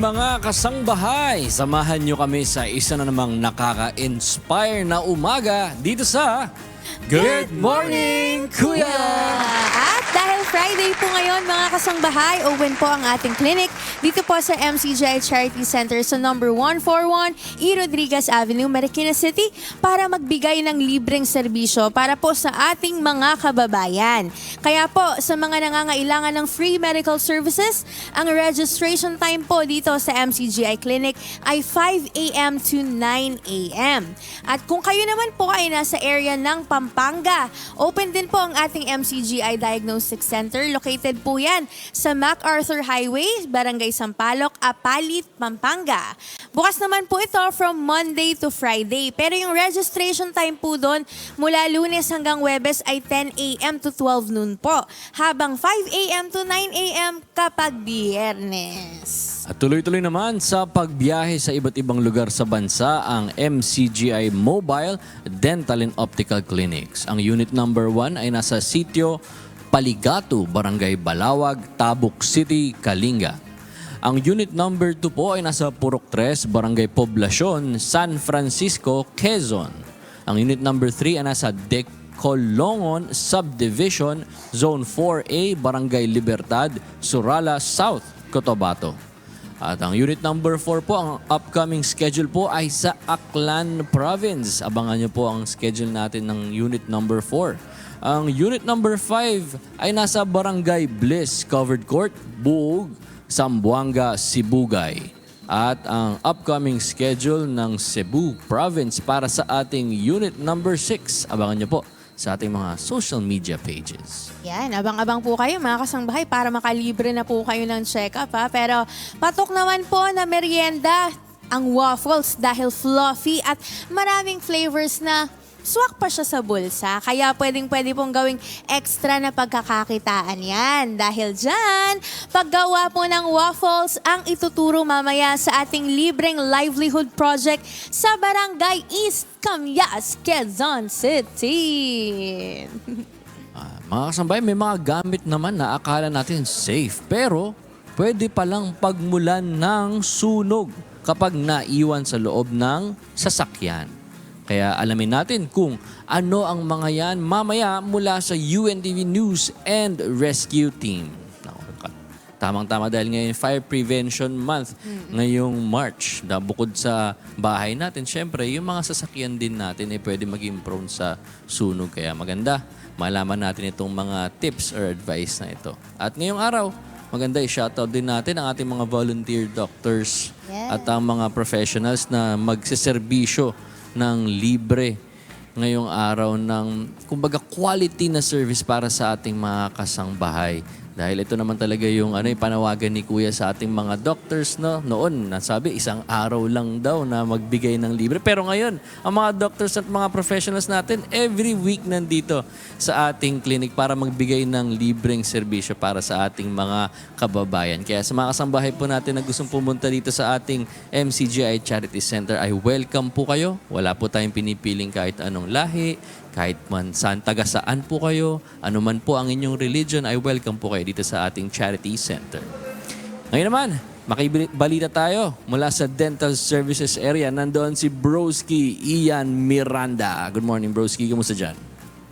mga kasangbahay, samahan nyo kami sa isa na namang nakaka-inspire na umaga dito sa Good Morning, Kuya! At dahil Friday po ngayon mga kasangbahay, open po ang ating clinic dito po sa MCGI Charity Center sa number 141 E. Rodriguez Avenue, Marikina City para magbigay ng libreng serbisyo para po sa ating mga kababayan. Kaya po sa mga nangangailangan ng free medical services, ang registration time po dito sa MCGI Clinic ay 5 a.m. to 9 a.m. At kung kayo naman po ay nasa area ng Pampanga, open din po ang ating MCGI Diagnostic Center. Located po yan sa MacArthur Highway, Barangay Sampaloc, Apalit, Pampanga. Bukas naman po ito from Monday to Friday. Pero yung registration time po doon mula Lunes hanggang Huwebes ay 10 a.m. to 12 noon po. Habang 5 a.m. to 9 a.m. kapag Biyernes. At tuloy-tuloy naman sa pagbiyahe sa iba't ibang lugar sa bansa ang MCGI Mobile Dental and Optical Clinics. Ang unit number 1 ay nasa sitio Paligatu, Barangay Balawag, Tabuk City, Kalinga. Ang unit number 2 po ay nasa Purok 3, Barangay Poblacion, San Francisco, Quezon. Ang unit number 3 ay nasa Decolongon Subdivision, Zone 4A, Barangay Libertad, Surala South, Cotabato. At ang unit number 4 po, ang upcoming schedule po ay sa Aklan Province. Abangan nyo po ang schedule natin ng unit number 4. Ang unit number 5 ay nasa Barangay Bliss, Covered Court, Buog, Zamboanga, Sibugay. At ang upcoming schedule ng Cebu Province para sa ating unit number 6. Abangan nyo po sa ating mga social media pages. Yan, abang-abang po kayo mga kasangbahay para makalibre na po kayo ng check-up ha. Pero patok naman po na merienda ang waffles dahil fluffy at maraming flavors na swak pa siya sa bulsa. Kaya pwedeng-pwede pong gawing extra na pagkakakitaan yan. Dahil dyan, paggawa po ng waffles ang ituturo mamaya sa ating libreng livelihood project sa Barangay East Camias, Quezon City. Mga kasambay, may mga gamit naman na akala natin safe. Pero pwede palang pagmulan ng sunog kapag naiwan sa loob ng sasakyan. Kaya alamin natin kung ano ang mga yan mamaya mula sa UNTV News and Rescue Team. Tamang-tama dahil ngayon Fire Prevention Month ngayong March. Bukod sa bahay natin, syempre yung mga sasakyan din natin ay pwede maging prone sa sunog. Kaya maganda malaman natin itong mga tips or advice na ito. At ngayong araw, maganda i-shoutout din natin ang ating mga volunteer doctors at ang mga professionals na magsiservisyo ng libre ngayong araw ng kumbaga quality na service para sa ating mga kasangbahay. Dahil ito naman talaga yung panawagan ni Kuya sa ating mga doctors noon. Nasabi, isang araw lang daw na magbigay ng libre. Pero ngayon, ang mga doctors at mga professionals natin, every week nandito sa ating clinic para magbigay ng libreng serbisyo para sa ating mga kababayan. Kaya sa mga kasangbahay po natin na gustong pumunta dito sa ating MCGI Charity Center ay welcome po kayo. Wala po tayong pinipiling kahit anong lahi, kahit man saan, taga saan po kayo, anuman po ang inyong religion, ay welcome po kayo dito sa ating charity center. Ngayon naman, makibalita tayo mula sa dental services area. Nandoon si Broski Ian Miranda. Good morning, Broski. Kumusta dyan?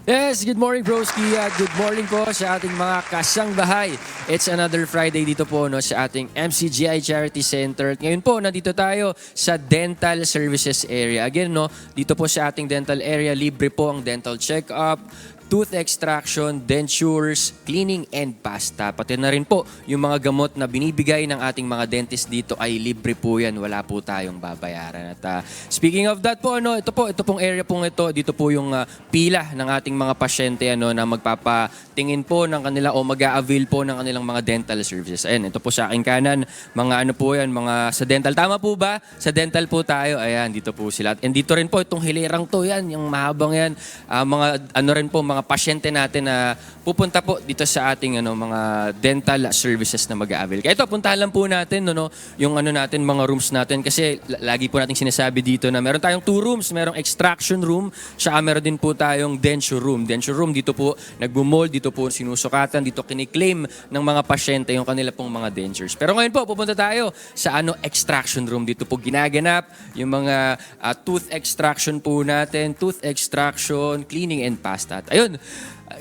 Yes, good morning broski at good morning po sa ating mga kasangbahay. It's another Friday dito po sa ating MCGI Charity Center. At ngayon po, nandito tayo sa Dental Services Area. Again, dito po sa ating dental area, libre po ang dental check-up, tooth extraction, dentures, cleaning, and pasta. Pati na rin po yung mga gamot na binibigay ng ating mga dentist dito ay libre po yan. Wala po tayong babayaran. At speaking of that po, ito pong area pong ito, dito po yung pila ng ating mga pasyente na magpapatingin po ng kanila o mag-a-avail po ng kanilang mga dental services. Ayan, ito po sa aking kanan, mga po yan, mga sa dental. Tama po ba? Sa dental po tayo. Ayan, dito po sila. And dito rin po itong hilirang to yan, yung mahabang yan. Mga rin po, mga mga pasyente natin na pupunta po dito sa ating mga dental services na mag-a-avail. Kaya ito, puntahan lang po natin yung natin, mga rooms natin kasi lagi po nating sinasabi dito na meron tayong 2 rooms, merong extraction room, tsaka meron din po tayong denture room. Denture room, dito po nagbumold, dito po sinusukatan, dito kiniklaim ng mga pasyente yung kanila pong mga dentures. Pero ngayon po, pupunta tayo sa extraction room. Dito po ginaganap yung mga tooth extraction po natin, tooth extraction, cleaning and pasta. At ayun,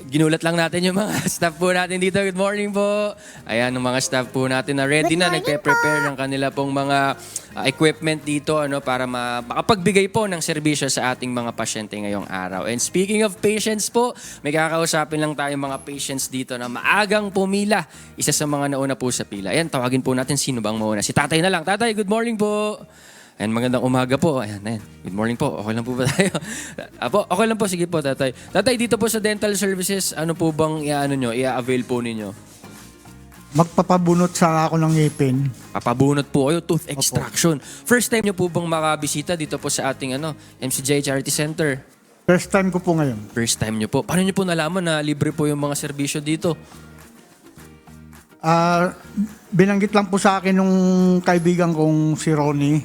ginulat lang natin yung mga staff po natin dito. Good morning po. Ayan, yung mga staff po natin na ready Good na, morning nagpe-prepare ng kanila pong mga equipment dito para makapagbigay po ng serbisyo sa ating mga pasyente ngayong araw. And speaking of patients po, may kakausapin lang tayong mga patients dito na maagang pumila. Isa sa mga nauna po sa pila. Ayan, tawagin po natin sino bang mauna. Si tatay na lang. Tatay, good morning po. Ayan, magandang umaga po. Ayan. Good morning po. Okay lang po ba tayo? Apo, okay lang po. Sige po, tatay. Tatay, dito po sa dental services, ano po bang i-avail po ninyo? Magpapabunot sa ako ng ngipin. Papabunot po kayo, tooth extraction. First time nyo po bang makabisita dito po sa ating MCJ Charity Center? First time ko po ngayon. First time nyo po. Paano nyo po nalaman na libre po yung mga serbisyo dito? Binanggit lang po sa akin nung kaibigan kong si Ronnie,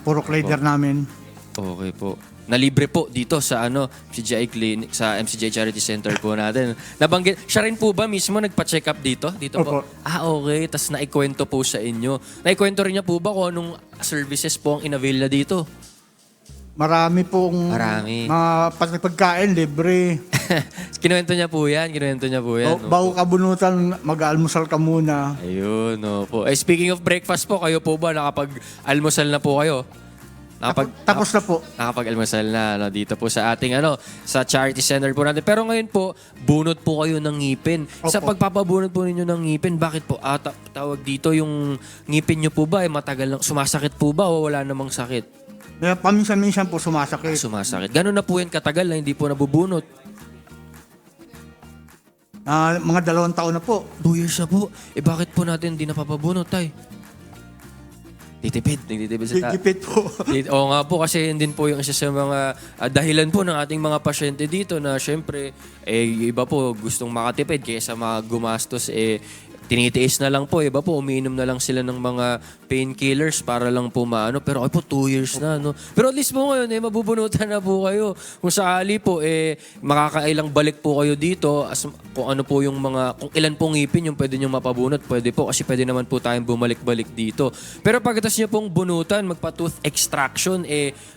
puro leader namin. Okay po. Na libre po dito sa MCJ Clinic, sa MCJ Charity Center po natin. Nabanggit, siya rin po ba mismo nagpa-check up dito? Dito po? Opo. Okay. Tapos naikwento po sa inyo. Naikwento rin niya po ba kung anong services po ang inavail na dito? Marami pong Marami. mga pagkain, libre. Kinuwento niya po yan. Bago ka bunutan, mag-almusal ka muna. Ayun, po. Speaking of breakfast po, kayo po ba nakapag-almusal na po kayo? Tapos na po. Nakapag-almusal na dito po sa ating sa charity center po natin. Pero ngayon po, bunot po kayo ng ngipin. Sa Opo. pagpapabunot po ninyo ng ngipin, bakit po tawag dito yung ngipin nyo po ba matagal lang, sumasakit po ba o wala namang sakit? Paminsan-minsan po sumasakit. Sumasakit. Gano'n na po yan katagal na hindi po nabubunot? Mga 2 taon na po. 2 years na po. Bakit po natin hindi napapabunot, tay? Nagtitipid sa Gipit po. Oo nga po, kasi yun din po yung isa sa mga dahilan po ng ating mga pasyente dito na syempre, iba po gustong makatipid kaysa mga gumastos, tinitiis na lang po. Iba po, umiinom na lang sila ng mga painkillers para lang po Pero ay po, 2 years na, Pero at least po ngayon, mabubunutan na po kayo. Kung sakali po, makakailang balik po kayo dito. Kung ano po yung kung ilan pong ngipin yung pwede nyo mapabunot, pwede po. Kasi pwede naman po tayong bumalik-balik dito. Pero pagkatas nyo pong bunutan, magpa-tooth extraction,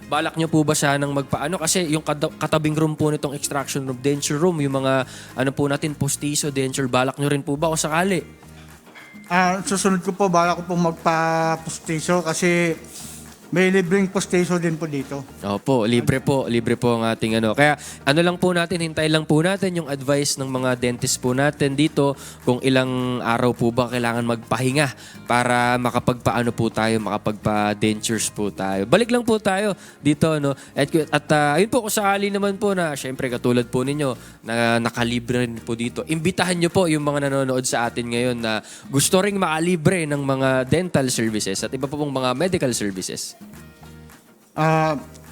balak nyo po ba sanang magpaano? Kasi yung katabing room po nitong extraction room, denture room, yung mga po natin, postizo, denture, balak nyo rin po ba o sakali? Susunod ko po, bala ko po magpa-postiso kasi may libreng postiso din po dito. Opo, libre po ang ating Kaya lang po natin, hintay lang po natin yung advice ng mga dentist po natin dito kung ilang araw po ba kailangan magpahinga para makapagpaano po tayo, makapagpa-dentures po tayo. Balik lang po tayo dito, At ayun po, kung sakali naman po na, syempre katulad po ninyo, na nakalibre rin po dito, imbitahan nyo po yung mga nanonood sa atin ngayon na gusto ring makalibre ng mga dental services at iba pa pong mga medical services.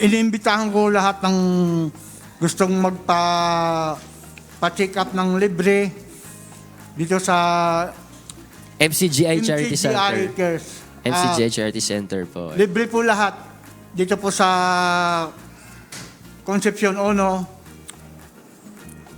Iniimbitahan ko lahat ng gustong pa-check up ng libre dito sa MCGI Charity MCGI Center. Cares. MCGI Charity Center po. Libre po lahat dito po sa Concepcion Ono.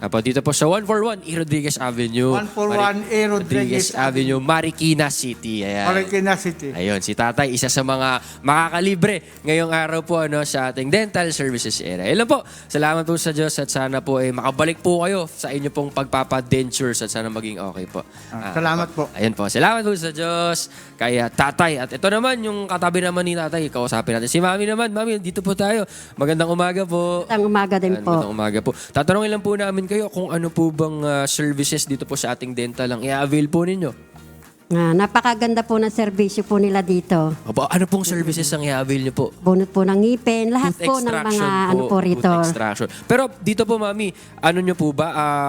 Dito po sa 141 E. Rodriguez Avenue. 141 E. Rodriguez Avenue, Marikina City. Ayan. Marikina City. Ayun, si Tatay, isa sa mga makakalibre ngayong araw po sa ating dental services area. Ilan po, salamat po sa Diyos at sana po makabalik po kayo sa inyo pong pagpapadentures at sana maging okay po. Salamat po. Ayun po, salamat po sa Diyos kay Tatay. At ito naman, yung katabi naman ni Tatay, kausapin natin. Si Mami naman, Mami, dito po tayo. Magandang umaga po. Magandang umaga din po. Magandang umaga po. Tatanungin lang po namin kayo kung ano po bang services dito po sa ating dental lang i-avail po ninyo. Napakaganda po ng serbisyo po nila dito. Opo, ano pong services ang i-avail niyo po? Bunot po ng ngipin, lahat Tooth po ng extraction mga ano po rito. Tooth extraction. Pero dito po, mami, ano nyo po ba?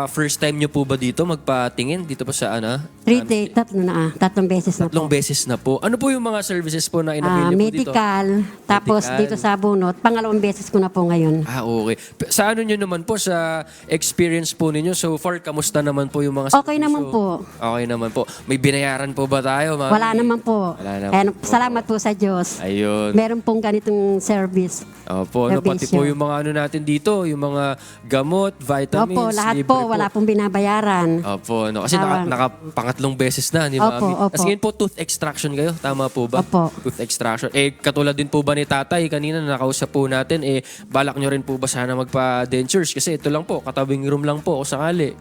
First time nyo po ba dito magpatingin? Dito po sa ano? 3 day, tatlong beses na Tatlong po. beses na po. Ano po yung mga services po na in-avail nyo po dito? Medical, tapos Medical. dito sa bunot, pangalawang beses ko na po ngayon. Okay. Sa ano nyo naman po, sa experience po ninyo, so far, kamusta naman po yung mga Okay serbisyo? naman po. Okay naman po. May binayaran po ba tayo, mami? Wala naman po. Wala naman Ayan, po. salamat po sa Diyos. Ayun. Meron pong ganitong service. Opo, ano, pati po Serbisyo. yung mga ano natin dito, yung mga gamot, vitamins, Opo, lahat libre po, wala pong binabayaran. Opo, no. Kasi Tawag. nakapangatlong beses na ni Opo, Mami. opo. Kasi ngayon po, tooth extraction kayo. Tama po ba? Opo. Tooth extraction. Katulad din po ba ni Tatay, kanina nakausap po natin, balak nyo rin po ba sana magpa-dentures? Kasi ito lang po, katabing room lang po, kung sakali.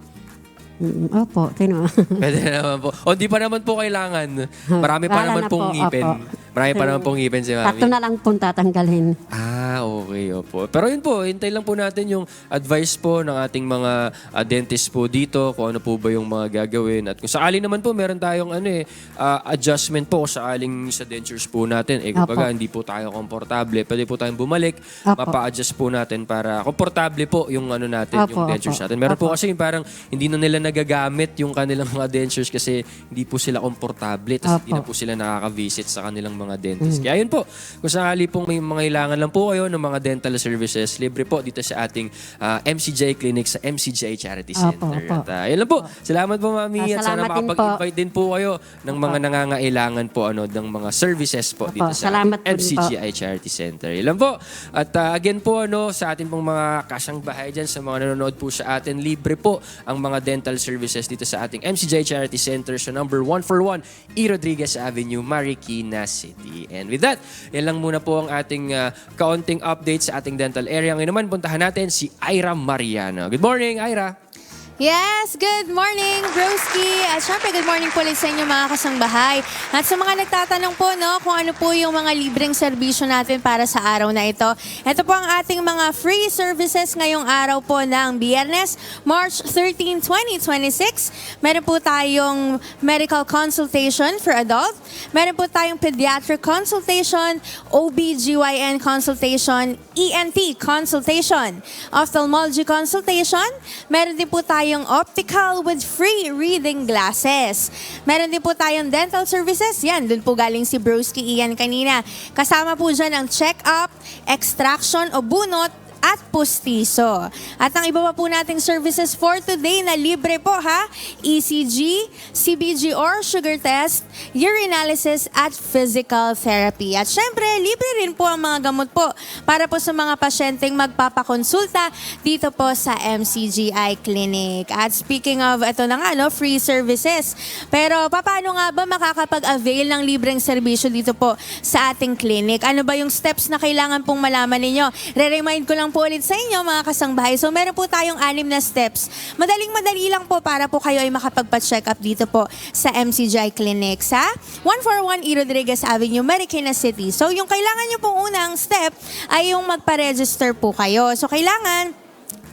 Opo, tino. Pwede naman po. O, di pa naman po kailangan. Marami pa Wala naman na pong po, ngipin. opo. Marami pa naman pong ngipin si Mami. Tatlo na lang pong tatanggalin. Okay, opo. Pero yun po, hintay lang po natin yung advice po ng ating mga dentist po dito, kung ano po ba yung mga gagawin. At kung sakali naman po, meron tayong adjustment po kung sakaling sa dentures po natin. Kumbaga, Opo. hindi po tayo komportable. Pwede po tayong bumalik, Opo. mapa-adjust po natin para komportable po yung ano natin, yung Opo, dentures opo. natin. Meron po Opo. kasi yung parang hindi na nila nagagamit yung kanilang mga dentures kasi hindi po sila komportable. Tapos hindi Opo. na po sila nakaka-visit sa kanilang mga dentist. Kaya yun po, kung sakali pong may mga kailangan lang po kayo ng mga dental services, libre po dito sa ating MCJ Clinic sa MCJ Charity Opo, Center. opo. At yun lang po. Salamat po, Mami. At sana Salamat din makapag-invite din po kayo ng mga nangangailangan po ng mga services po Opo, dito sa salamat po din po. MCGI Charity Center. Yun lang po. At again po, sa ating pong mga kasyang bahay dyan, sa mga nanonood po sa atin, libre po ang mga dental services dito sa ating MCGI Charity Center sa number 141 E. Rodriguez Avenue, Marikina City. And with that, yan lang muna po ang ating kaunting update sa ating dental area. Ngayon naman, puntahan natin si Ira Mariano. Good morning, Ira. Yes, good morning, Broski. At syempre, good morning po ulit sa inyo mga kasangbahay. At sa mga nagtatanong po, kung ano po yung mga libreng serbisyo natin para sa araw na ito. Ito po ang ating mga free services ngayong araw po ng Biyernes, March 13, 2026. Meron po tayong medical consultation for adult. Meron po tayong pediatric consultation, OBGYN consultation, ENT consultation, ophthalmology consultation. Meron din po tayong optical with free reading glasses. Meron din po tayong dental services. Yan, dun po galing si Broski Ian kanina. Kasama po dyan ang check-up, extraction o bunot, at pustiso. At ang iba pa po nating services for today na libre po ha, ECG, CBG or sugar test, urinalysis at physical therapy. At syempre, libre rin po ang mga gamot po para po sa mga pasyenteng magpapakonsulta dito po sa MCGI Clinic. At speaking of, ito na nga, free services. Pero paano nga ba makakapag-avail ng libreng serbisyo dito po sa ating clinic? Ano ba yung steps na kailangan pong malaman ninyo? Re-remind ko lang po ulit sa inyo mga kasangbahay. So meron po tayong 6 na steps. Madaling-madali lang po para po kayo ay makapagpa-check up dito po sa MCGI Clinic sa 141 E. Rodriguez Avenue, Marikina City. So yung kailangan nyo pong unang step ay yung magpa-register po kayo. So kailangan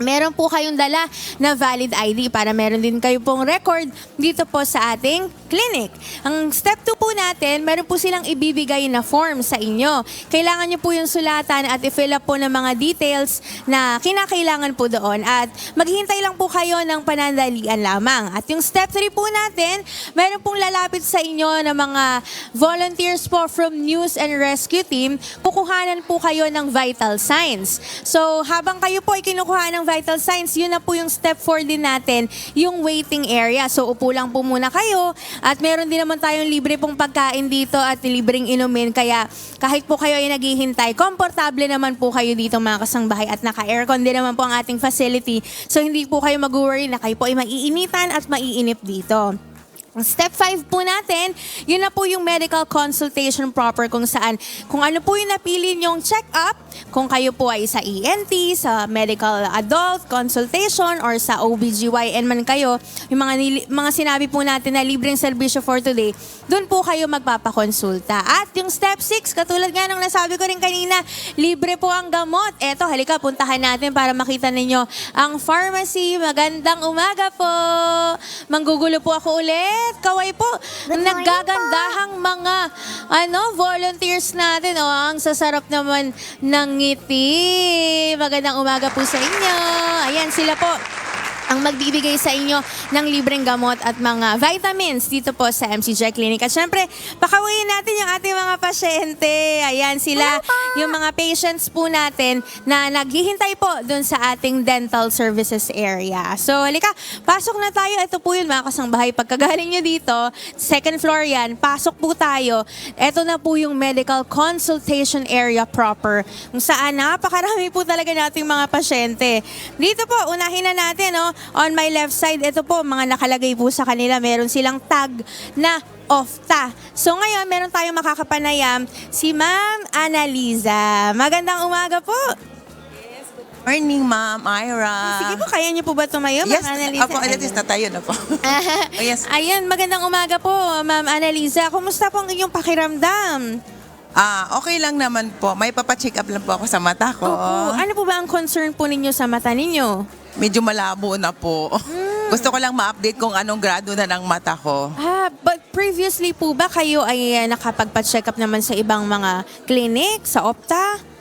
meron po kayong dala na valid ID para meron din kayo pong record dito po sa ating clinic. Ang step 2 po natin, meron po silang ibibigay na form sa inyo. Kailangan nyo po yung sulatan at i-fill up po ng mga details na kinakailangan po doon at maghihintay lang po kayo ng panandalian lamang. At yung step 3 po natin, meron pong lalapit sa inyo na mga volunteers po from News and Rescue Team. Kukuhanan po kayo ng vital signs. So habang kayo po ay kinukuha ng vital signs, yun na po yung step 4 din natin, yung waiting area. So upo lang po muna kayo at meron din naman tayong libre pong pagkain dito at libreng inumin. Kaya kahit po kayo ay naghihintay, komportable naman po kayo dito mga kasangbahay at naka-aircon din naman po ang ating facility. So hindi po kayo mag-worry na kayo po ay maiinitan at maiinip dito. Ang step 5 po natin, yun na po yung medical consultation proper kung saan, kung ano po yung napili nyong check-up, kung kayo po ay sa ENT, sa medical adult consultation, or sa OBGYN man kayo, yung mga sinabi po natin na libreng serbisyo for today, doon po kayo magpapakonsulta. At yung step 6, katulad nga nung nasabi ko rin kanina, libre po ang gamot. Eto, halika, puntahan natin para makita ninyo ang pharmacy. Magandang umaga po. Manggugulo po ako ulit. Kaway po. Naggagandahang mga volunteers natin. Ang sasarap naman ng ngiti. Magandang umaga po sa inyo. Ayan, sila po ang magbibigay sa inyo ng libreng gamot at mga vitamins dito po sa MCJ Clinic. At syempre, pakawayin natin yung ating mga pasyente. Ayan sila, yung mga patients po natin na naghihintay po dun sa ating dental services area. So, halika, pasok na tayo. Ito po yun, mga kasangbahay. Pagkagaling nyo dito, second floor yan, pasok po tayo. Ito na po yung medical consultation area proper. Kung saan napakarami po talaga nating mga pasyente. Dito po, unahin na natin, on my left side, ito po, mga nakalagay po sa kanila. Meron silang tag na OFTA. So ngayon, meron tayong makakapanayam, si Ma'am Annaliza. Magandang umaga po. Morning, Ma'am Ira. Sige po, kaya niyo po ba tumayo, Yes, Ma'am Annaliza? Opo, alis na tayo na po. Oh, yes. Ayan, magandang umaga po, Ma'am Annaliza. Kumusta po ang inyong pakiramdam? Okay lang naman po. May papacheck up lang po ako sa mata ko. Opo. Ano po ba ang concern po ninyo sa mata ninyo? Medyo malabo na po. Gusto ko lang ma-update kung anong grado na ng mata ko. But previously po ba kayo ay nakapagpa-check up naman sa ibang mga clinic, sa OPTA?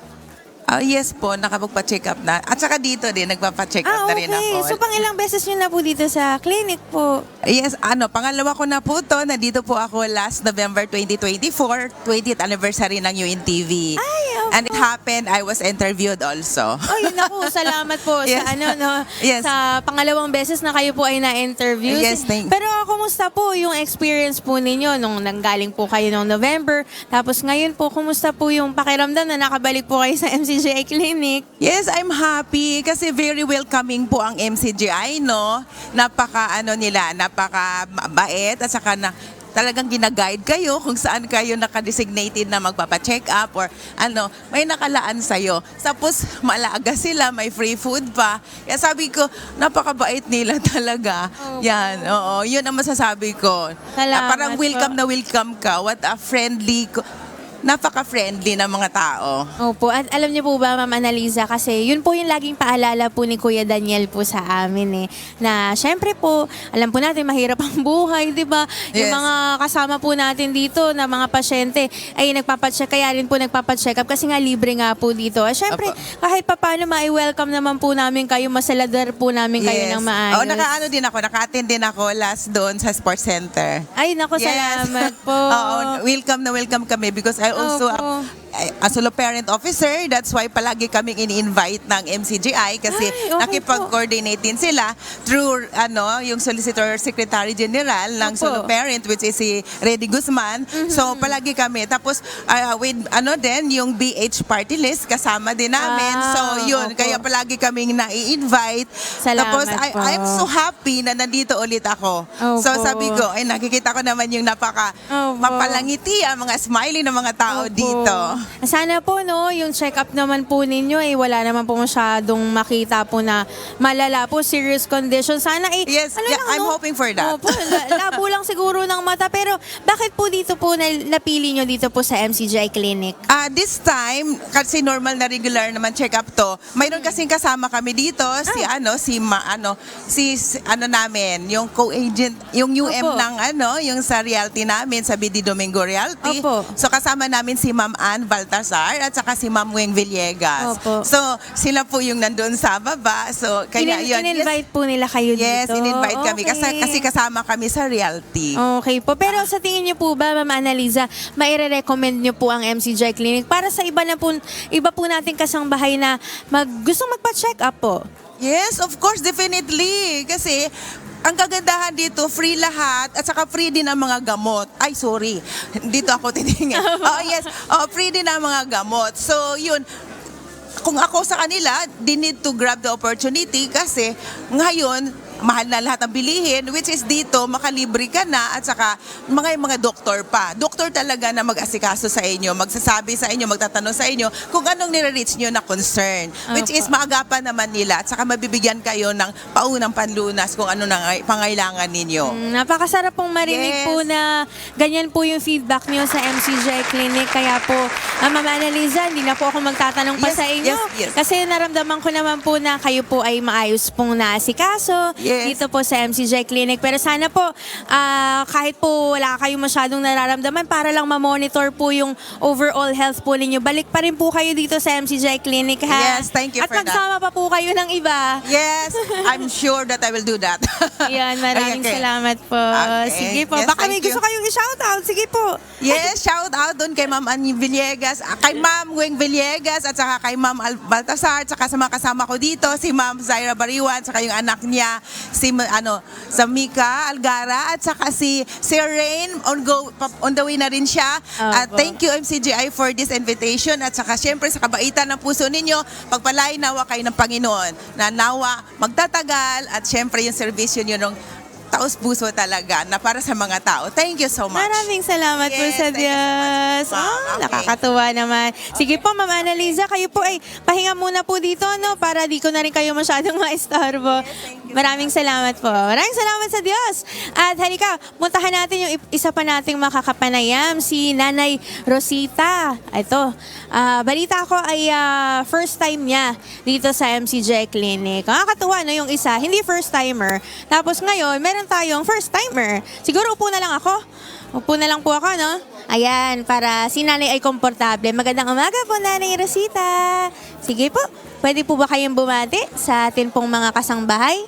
Yes po, nakapagpa-check up na. At saka dito din, nagpapa-check up na rin ako. So pang ilang beses nyo na po dito sa clinic po? Yes, pangalawa ko na po to. Nandito po ako last November 2024, 20th anniversary ng UNTV. Ay, opo. And it happened, I was interviewed also. Ay, naku, salamat po Yes. Yes. sa pangalawang beses na kayo po ay na-interview. Yes, thank- Pero kumusta po yung experience po ninyo nung nanggaling po kayo noong November? Tapos ngayon po, kumusta po yung pakiramdam na nakabalik po kayo sa MCJI Clinic? Yes, I'm happy kasi very welcoming po ang MCGI, no? Napaka bait at saka talagang gina-guide kayo kung saan kayo naka-designated na magpapa-check up or may nakalaan sa'yo. Tapos malaga sila, may free food pa. Kaya sabi ko, napakabait nila talaga. Opo. Yan, oo. Yun ang masasabi ko. Salamat Parang welcome po. na welcome ka. What a friendly, napaka-friendly ng mga tao. Opo, at alam niyo po ba, Ma'am Annaliza, kasi yun po yung laging paalala po ni Kuya Daniel po sa amin na syempre po, alam po natin mahirap ang buhay, di ba? Yung Yes. mga kasama po natin dito na mga pasyente ay nagpapacheck, kaya rin po nagpapacheck up kasi nga libre nga po dito. Syempre, Opo. kahit papaano ma-welcome naman po namin kayo, masaladar po namin kayo ng maayos. Naka-attend din ako last doon sa sports center. Ay, naku, Yes. salamat po. Oo, welcome na welcome kami because I also Opo. as a parent officer, that's why palagi kaming ini-invite ng MCGI kasi Ay, okay nakipag-coordinate din sila through yung Solicitor Secretary General ng Opo. solo parent which is si Reddy Guzman. So palagi kami. Tapos with yung BH party list kasama din namin. So yun, Opo. kaya palagi kaming nai-invite. Salamat Tapos po. I'm so happy na nandito ulit ako. Opo. So sabi ko, nakikita ko naman yung Opo. mapalangiti ang mga smiley ng mga tao Opo. dito. Sana po, yung check-up naman po ninyo, wala naman po masyadong makita po na malala po, serious condition. Sana Yes, I'm hoping for that. Opo, labo lang siguro ng mata. Pero bakit po dito po napili nyo dito po sa MCJI Clinic? This time, kasi normal na regular naman check-up to, mayroon kasing kasama kami dito, namin, yung co-agent, yung UM Opo. ng yung sa realty namin, sa BD Domingo Realty. Opo. So kasama namin si Ma'am Ann Baltasar at saka si Ma'am Weng Villegas. Opo. So sila po yung nandun sa baba. So kaya yun. In-invite po nila kayo Yes, dito? in-invite kami Okay. kasi kasama kami sa realty. Okay po. Pero sa tingin niyo po ba, Ma'am Annaliza, maire-recommend niyo po ang MCJI Clinic para sa iba po nating kasangbahay na gustong magpa-check up po? Yes, of course, definitely. Kasi ang kagandahan dito, free lahat at saka free din ang mga gamot. Ay, sorry. Dito ako titingin. Yes. Free din ang mga gamot. So, yun. Kung ako sa kanila, they need to grab the opportunity kasi ngayon, mahal na lahat ng bilihin, which is dito, makalibre ka na at saka mga doktor pa. Doktor talaga na mag-asikaso sa inyo, magsasabi sa inyo, magtatanong sa inyo kung anong nire-reach nyo na concern. Which is maagapan naman nila at saka mabibigyan kayo ng paunang panlunas kung ano nang pangailangan ninyo. Napakasarap pong marinig Yes. po na ganyan po yung feedback niyo sa MCJI Clinic. Kaya po, Ma'am Annaliza, hindi na po ako magtatanong pa Yes, sa inyo. yes. Kasi naramdaman ko naman po na kayo po ay maayos pong naasikaso. Yes. dito po sa MCJ Clinic. Pero sana po, kahit po wala kayong masyadong nararamdaman, para lang ma-monitor po yung overall health po ninyo, balik pa rin po kayo dito sa MCJ Clinic, ha? Yes, thank you At for that. magsama pa po kayo ng iba. Yes, I'm sure that I will do that. Yan, maraming Okay. salamat po. Okay. Sige po. Yes, Baka may thank you. gusto kayong i-shoutout. Sige po. Yes, shout out doon kay Ma'am Annie Villegas, kay Ma'am Weng Villegas, at saka kay Ma'am Baltasar, at saka sa mga kasama ko dito, si Ma'am Zaira Bariwan, saka yung anak niya, si sa Mika Algara, at saka si Sir Rain, on the way na rin siya. At Opo. thank you MCGI for this invitation, at saka syempre sa kabaitan ng puso ninyo, pagpalain nawa kayo ng Panginoon, na nawa magtatagal, at syempre yung servisyo nyo nung taos puso talaga na para sa mga tao. Thank you so much. Maraming salamat po Yes, sa thank you so Diyos. much, Ma'am. Okay. Nakakatuwa naman. Sige po, Ma'am Annaliza, kayo po ay pahinga muna po dito, no? Para di ko na rin kayo masyadong maistorbo. Maraming salamat po. Maraming salamat sa Diyos. At halika, muntahan natin yung isa pa nating makakapanayam, si Nanay Rosita. Ito, balita ko ay first time niya dito sa MCJ Clinic. Nakakatuwa, no? Yung isa, hindi first timer. Tapos ngayon, meron tayong first timer. Siguro upo na lang ako. Upo na lang po ako, no? Ayan, para si Nanay ay komportable. Magandang umaga po, Nanay Rosita. Sige po, pwede po ba kayong bumati sa atin pong mga kasangbahay?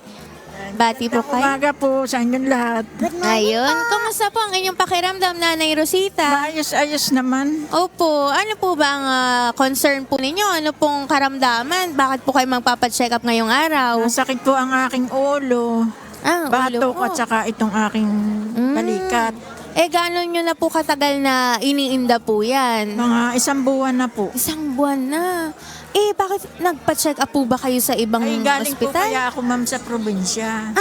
Bati po kayo. Umaga po sa inyong lahat. Ayun, kumusta po ang inyong pakiramdam, Nanay Rosita? Maayos-ayos naman. Opo, ano po ba ang concern po ninyo? Ano pong karamdaman? Bakit po kayo magpapacheck up ngayong araw? Masakit po ang aking ulo, Ulo batok po. at saka itong aking balikat. Eh, gano'n nyo na po katagal na iniinda po yan? Mga 1 buwan na po. 1 buwan na. Eh, bakit nagpa-check up po ba kayo sa ibang Ay, galing po ospital? kaya ako ma'am sa probinsya.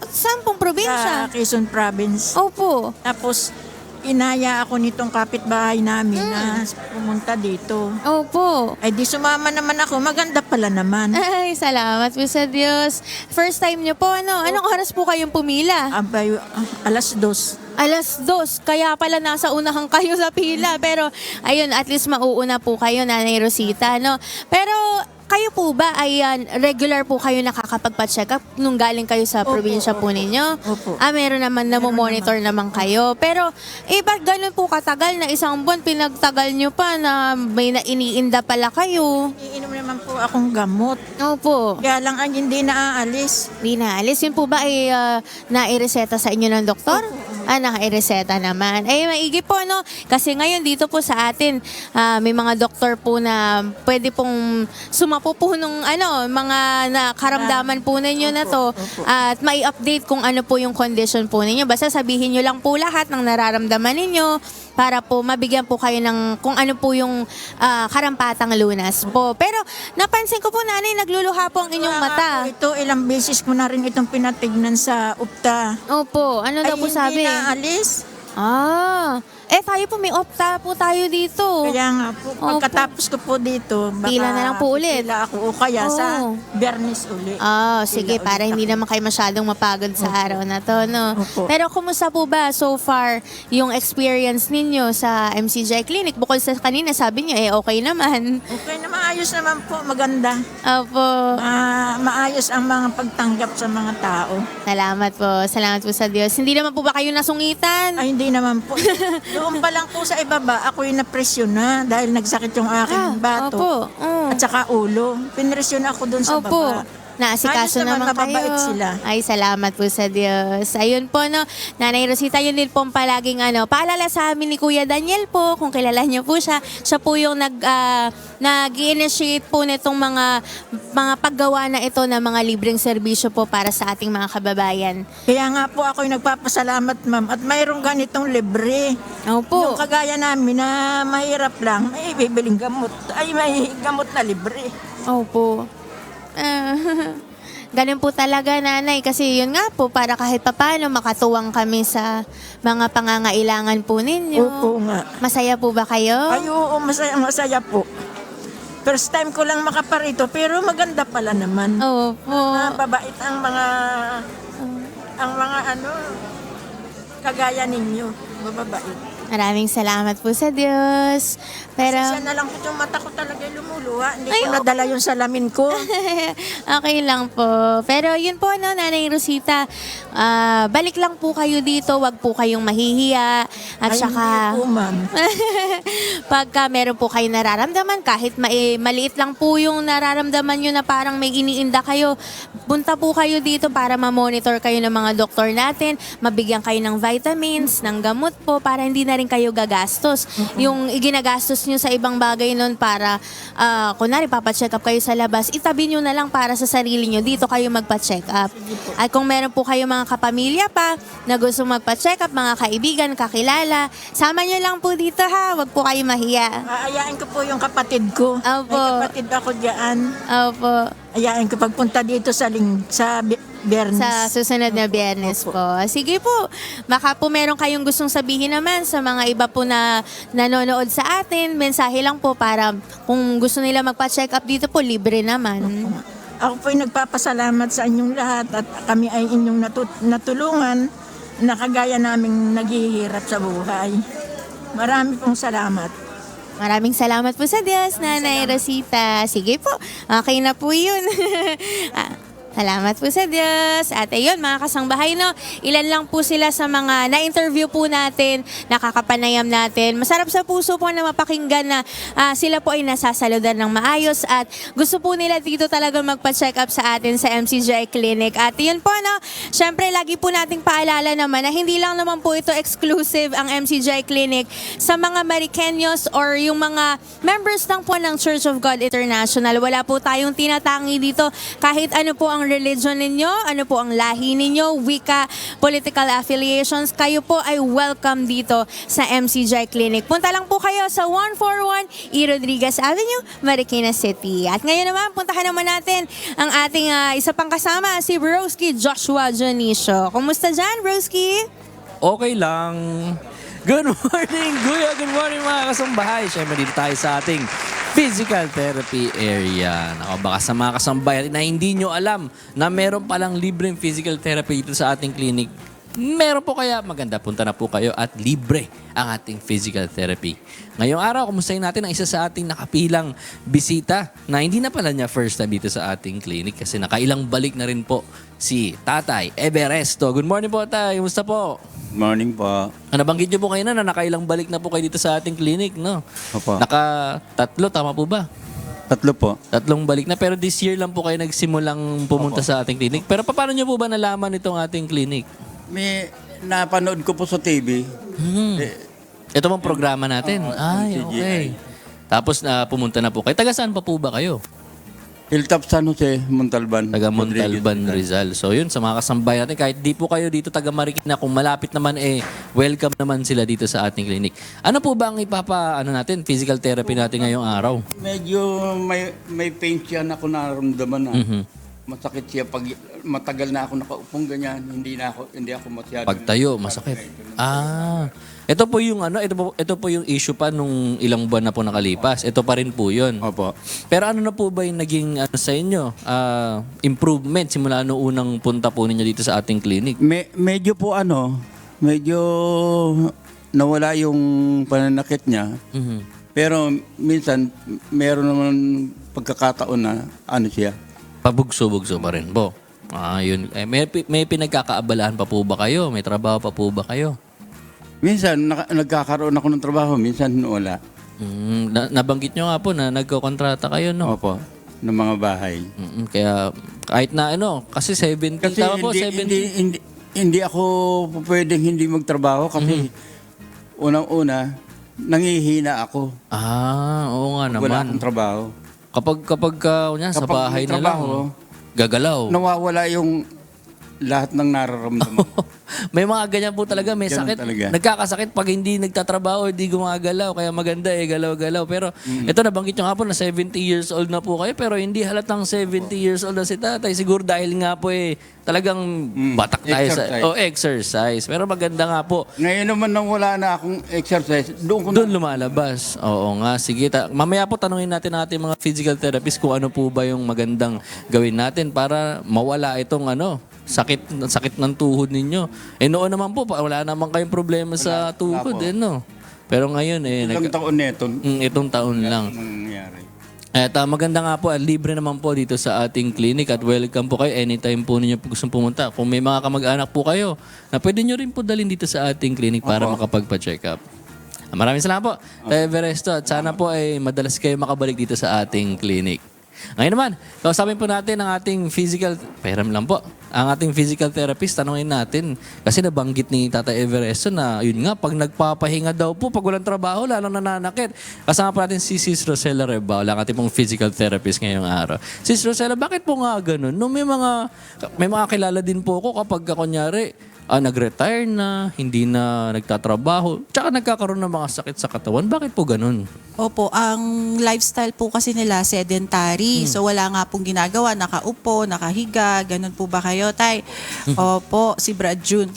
Saan pong Sa probinsya? Quezon Province. Opo. Tapos, inaya ako nitong kapitbahay namin na pumunta dito. Opo. Ay, di sumama naman ako. Maganda pala naman. Ay, salamat po sa Diyos. First time nyo po, ano? Anong oras po kayong pumila? Abay, 2:00. 2:00. Kaya pala nasa unahan kayo sa pila. Pero, ayun, at least mauuna po kayo, Nanay Rosita, no? Pero, kayo po ba ay regular po kayo nakakapagpa-check up nung galing kayo sa probinsya po ninyo? Opo. Meron naman na monitor naman kayo. Pero, ba't ganun po katagal na 1 buwan pinagtagal nyo pa na may iniinda pala kayo? Iinom naman po akong gamot. Opo. Kaya lang ay hindi naaalis. Di na alis. Yun po ba ay naireseta sa inyo ng doktor? Naka-ireseta naman. Maigi po, no? Kasi ngayon dito po sa atin, may mga doktor po na pwede pong sumapo po nung mga nakaramdaman po ninyo na to at may update kung ano po yung condition po ninyo. Basta sabihin nyo lang po lahat ng nararamdaman ninyo para po mabigyan po kayo ng kung ano po yung karampatang lunas po. Pero napansin ko po, Nanay, nagluluha po ang inyong mata. Ito, ilang beses ko na rin itong pinatignan sa UPTA. Opo, ano daw Ay, po sabi? hindi naalis. Tayo po, may opta po tayo dito. Kaya nga po, pagkatapos ko po dito, baka Pila na lang po ulit. pila ako o kaya sa Oo. Biyernes uli. Sige, Pila para ulit hindi ako. naman kayo masyadong mapagod sa araw na to, no? Opo. Pero kumusta po ba so far yung experience ninyo sa MCJ Clinic? Bukod sa kanina, sabi niyo, okay naman. Okay na, maayos naman po, maganda. Opo. Maayos ang mga pagtanggap sa mga tao. Salamat po sa Diyos. Hindi naman po ba kayo nasungitan? Ay, hindi naman po. Doon pa lang po sa ibaba, ako'y napresyon na dahil nagsakit yung aking bato. Opo. At saka ulo. Pinresyon ako doon sa Opo. baba. Naasikaso Ayos naman, naman kayo. mababait sila. Ay, salamat po sa Diyos. Ayun po, no. Nanay Rosita, yun din po ang palaging paalala sa amin ni Kuya Daniel po, kung kilala niyo po siya. Siya po yung nag-initiate po nitong mga paggawa na ito ng mga libreng serbisyo po para sa ating mga kababayan. Kaya nga po ako'y nagpapasalamat, ma'am. At mayroong ganitong libre. Opo. Yung kagaya namin na mahirap lang, may bibiling gamot. Ay, may gamot na libre. Opo. Ganun po talaga, Nanay. Kasi yun nga po, para kahit papano makatuwang kami sa mga pangangailangan po ninyo. Opo nga. Masaya po ba kayo? Ay, oo, masaya po. First time ko lang makaparito, pero maganda pala naman. Opo. Mababait ang mga kagaya ninyo. Mababait. Maraming salamat po sa Diyos. Pero, Isa na lang po yung mata ko talaga lumuluha. Hindi Ay, ko nadala yung salamin ko. okay lang po. Pero yun po, no, Nanay Rosita, balik lang po kayo dito. Wag po kayong mahihiya. At Ay, saka, hindi po, ma'am. pagka meron po kayong nararamdaman, kahit maliit lang po yung nararamdaman nyo na parang may iniinda kayo, punta po kayo dito para ma-monitor kayo ng mga doktor natin, mabigyan kayo ng vitamins, ng gamot po, para hindi na rin kayo gagastos. Yung iginagastos nyo sa ibang bagay nun para, kunwari, papacheck up kayo sa labas, itabi nyo na lang para sa sarili nyo. Dito kayo magpa-check up. At kung meron po kayo mga kapamilya pa na gusto magpa-check up, mga kaibigan, kakilala, sama nyo lang po dito ha. Wag po kayo mahiya. Aayain ko po yung kapatid ko. Opo. May kapatid ako diyan. Opo. Ayain ko pagpunta dito sa Biyernes. Sa susunod na Biyernes po. Sige po. Baka po meron kayong gustong sabihin naman sa mga iba po na nanonood sa atin. Mensahe lang po para kung gusto nila magpa-check up dito po, libre naman. Ako po'y nagpapasalamat sa inyong lahat at kami ay inyong natulungan na kagaya naming naghihirap sa buhay. Marami pong salamat. Maraming salamat po sa Diyos, Nanay Rosita. Sige po, okay na po yun. Salamat po sa Diyos. At ayun, mga kasangbahay, no, ilan lang po sila sa mga na-interview po natin, nakakapanayam natin. Masarap sa puso po na mapakinggan na sila po ay nasasaludan ng maayos at gusto po nila dito talagang magpa-check up sa atin sa MCGI Clinic. At yun po, no, syempre lagi po nating paalala naman na hindi lang naman po ito exclusive ang MCGI Clinic sa mga Mariqueños or yung mga members lang po ng Church of God International. Wala po tayong tinatangi dito kahit ano po ang religion ninyo, ano po ang lahi ninyo, wika, political affiliations, kayo po ay welcome dito sa MCGI Clinic. Punta lang po kayo sa 141 E. Rodriguez Avenue, Marikina City. At ngayon naman, puntahan naman natin ang ating isa pang kasama, si Broski Joshua Jonicio. Kumusta dyan, Broski? Okay lang. Good morning, Kuya. Good morning, mga kasambahay. Siyempre, dito tayo sa ating physical therapy area. Naku, baka sa mga kasambahay na hindi nyo alam na meron palang libreng physical therapy dito sa ating clinic. Meron po kaya maganda. Punta na po kayo at libre ang ating physical therapy. Ngayong araw, kumustahin natin ang isa sa ating nakapilang bisita na hindi na pala niya first time dito sa ating clinic kasi nakailang balik na rin po si Tatay Everesto. Good morning po, Tay. Kumusta po? Morning po. Nabanggit niyo po kayo na nakailang balik na po kayo dito sa ating clinic, no? Opo. Tatlo, tama po ba? 3 po. 3 balik na. Pero this year lang po kayo nagsimulang pumunta sa ating clinic. Pero paano niyo po ba nalaman itong ating clinic? May napanood ko po sa TV. Ito pong programa natin. Ay, okay. Tapos pumunta na po kayo. Taga saan pa po ba kayo? Hilltop San Jose, Montalban. Taga Montalban, Rizal. So yun, sa mga kasambay natin, kahit di po kayo dito taga Marikina, kung malapit naman welcome naman sila dito sa ating clinic. Ano po ba ang natin, physical therapy natin ngayong araw? Medyo may pain siya na ako nararamdaman na. Masakit siya pag matagal na ako nakaupong ganyan, hindi ako masyado. Pagtayo, masakit. Ito po yung ito po yung issue pa nung ilang buwan na po nakalipas. Ito pa rin po 'yon. Opo. Pero ano na po ba yung naging sa inyo? Improvement simula nung unang punta po ninyo dito sa ating clinic? Medyo nawala yung pananakit niya. Pero minsan meron naman pagkakataon na siya. Pabugso-bugso pa rin po. Yun. May pinagkakaabalahan pa po ba kayo? May trabaho pa po ba kayo? Minsan nagkakaroon ako ng trabaho, minsan wala. Nabanggit nyo nga po na nagkokontrata kayo, no? Opo, ng mga bahay. Kaya kahit na kasi 70, Kasi tama po, 70. hindi ako pwedeng hindi magtrabaho kasi unang-una, nangihina ako. Oo nga naman. Wala akong trabaho. Kapag sa Kapag bahay may na lang, trabaho, gagalaw. Nawawala yung lahat ng nararamdaman ko. May mga ganyan po talaga, may Ganun sakit. talaga. Nagkakasakit pag hindi nagtatrabaho, hindi gumagalaw. Kaya maganda galaw-galaw. Pero ito, nabanggit nyo nga po na 70 years old na po kayo, pero hindi halatang 70 years old na si tatay. Siguro dahil nga po talagang batak tayo Exercise. exercise. Pero maganda nga po. Ngayon naman nang wala na akong exercise, doon ko Doon lumalabas. Oo nga. Sige. Mamaya po tanungin natin mga physical therapist kung ano po ba yung magandang gawin natin para mawala itong sakit ng tuhod ninyo. Noon naman po, wala naman kayong problema sa tuhod, no? Pero ngayon, Ilang taon na ito itong taon lang. nangyari. At maganda nga po, libre naman po dito sa ating clinic at welcome po kayo anytime po ninyo po gustong pumunta. Kung may mga kamag-anak po kayo, na pwede nyo rin po dalhin dito sa ating clinic para makapagpa-check up. Maraming salamat po, Tayo Everesto, at sana po ay madalas kayo makabalik dito sa ating clinic. Ngayon naman, kausapin po natin ang ating ang ating physical therapist. Tanungin natin, kasi nabanggit ni Tata Everesto na yun nga, pag nagpapahinga daw po, pag walang trabaho, lalong nananakit. Kasama po natin si Sis Rosella Rebao, ang ating pong physical therapist ngayong araw. Sis Rosella, bakit po nga ganun? No, may mga kilala din po ako kapag kunyari, nag-retire na, hindi na nagtatrabaho, tsaka nagkakaroon ng mga sakit sa katawan. Bakit po ganun? Opo, ang lifestyle po kasi nila sedentary. So wala nga pong ginagawa, nakaupo, nakahiga, ganun po ba kayo, Tay? Opo, si Brad June.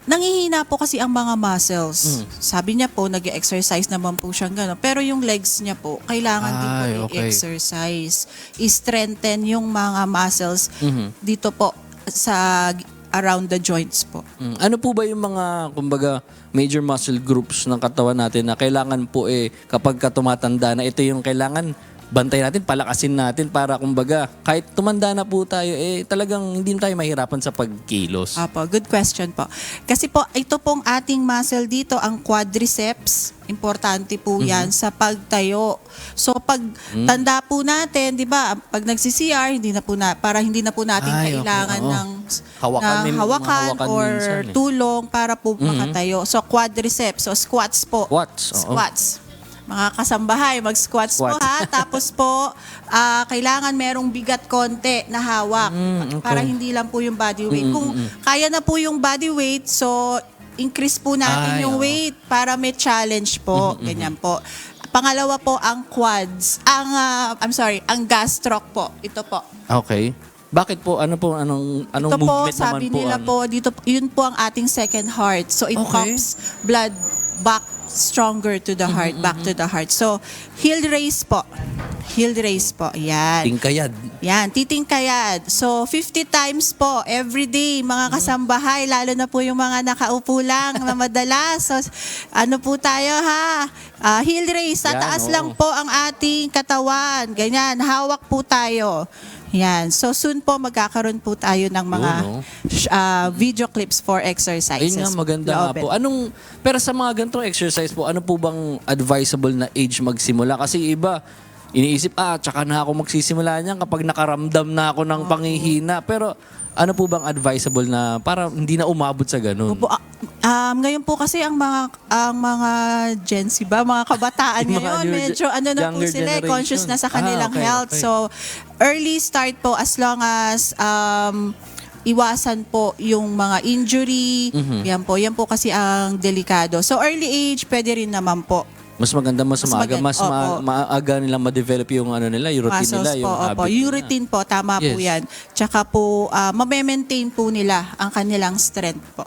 Nangihina po kasi ang mga muscles. Sabi niya po, nag-exercise naman po siyang gano'n. Pero yung legs niya po, kailangan din po i-exercise. I-strengthen yung mga muscles dito po sa around the joints po. Ano po ba yung mga, kumbaga, major muscle groups ng katawan natin na kailangan po kapag tumatanda na ito yung kailangan bantay natin, palakasin natin para kumbaga kahit tumanda na po tayo, talagang hindi tayo mahirapan sa pagkilos. Apo, good question po. Kasi po, ito pong ating muscle dito, ang quadriceps, importante po yan sa pagtayo. So pag tanda po natin, di ba, pag nagsi-CR, para hindi na po natin kailangan ng hawakan or tulong para po makatayo. So quadriceps, so squats po. Squats. Mga kasambahay, mag-squats po ha. Tapos po, kailangan merong bigat konti na hawak para hindi lang po yung body weight. Kung kaya na po yung body weight, so increase po natin yung weight para may challenge po. Ganyan po. Pangalawa po, ang quads. Ang gastroc po. Ito po. Okay. Bakit po? Anong Ito po, movement sabi naman po? nila po, dito, yun po ang ating second heart. So it pumps blood back stronger to the heart, back to the heart. So, heel raise po. Heel raise po. Yan. Tingkayad. Yan, titingkayad. So, 50 times po every day, mga kasambahay, lalo na po yung mga nakaupo lang na madalas. So, ano po tayo ha? Heel raise, tataas lang po ang ating katawan. Ganyan, hawak po tayo. Yan. So soon po magkakaroon po tayo ng mga video clips for exercises. Ayun nga, maganda nga po. Pero sa mga ganitong exercise po, ano po bang advisable na age magsimula? Kasi iba, iniisip, tsaka na ako magsisimula niyan kapag nakaramdam na ako ng panghihina. Pero ano po bang advisable na para hindi na umabot sa ganun? Opo, ngayon po kasi ang mga Gen Z ba, mga kabataan ngayon, medyo na po sila, conscious na sa kanilang health. So, early start po as long as iwasan po yung mga injury. Yan po kasi ang delikado. So, early age, pwede rin naman po. Mas maganda, mas maaga nilang ma-develop yung yung routine muscles nila, yung habit Yung routine po, tama po yan. Tsaka po, ma-maintain po nila ang kanilang strength po.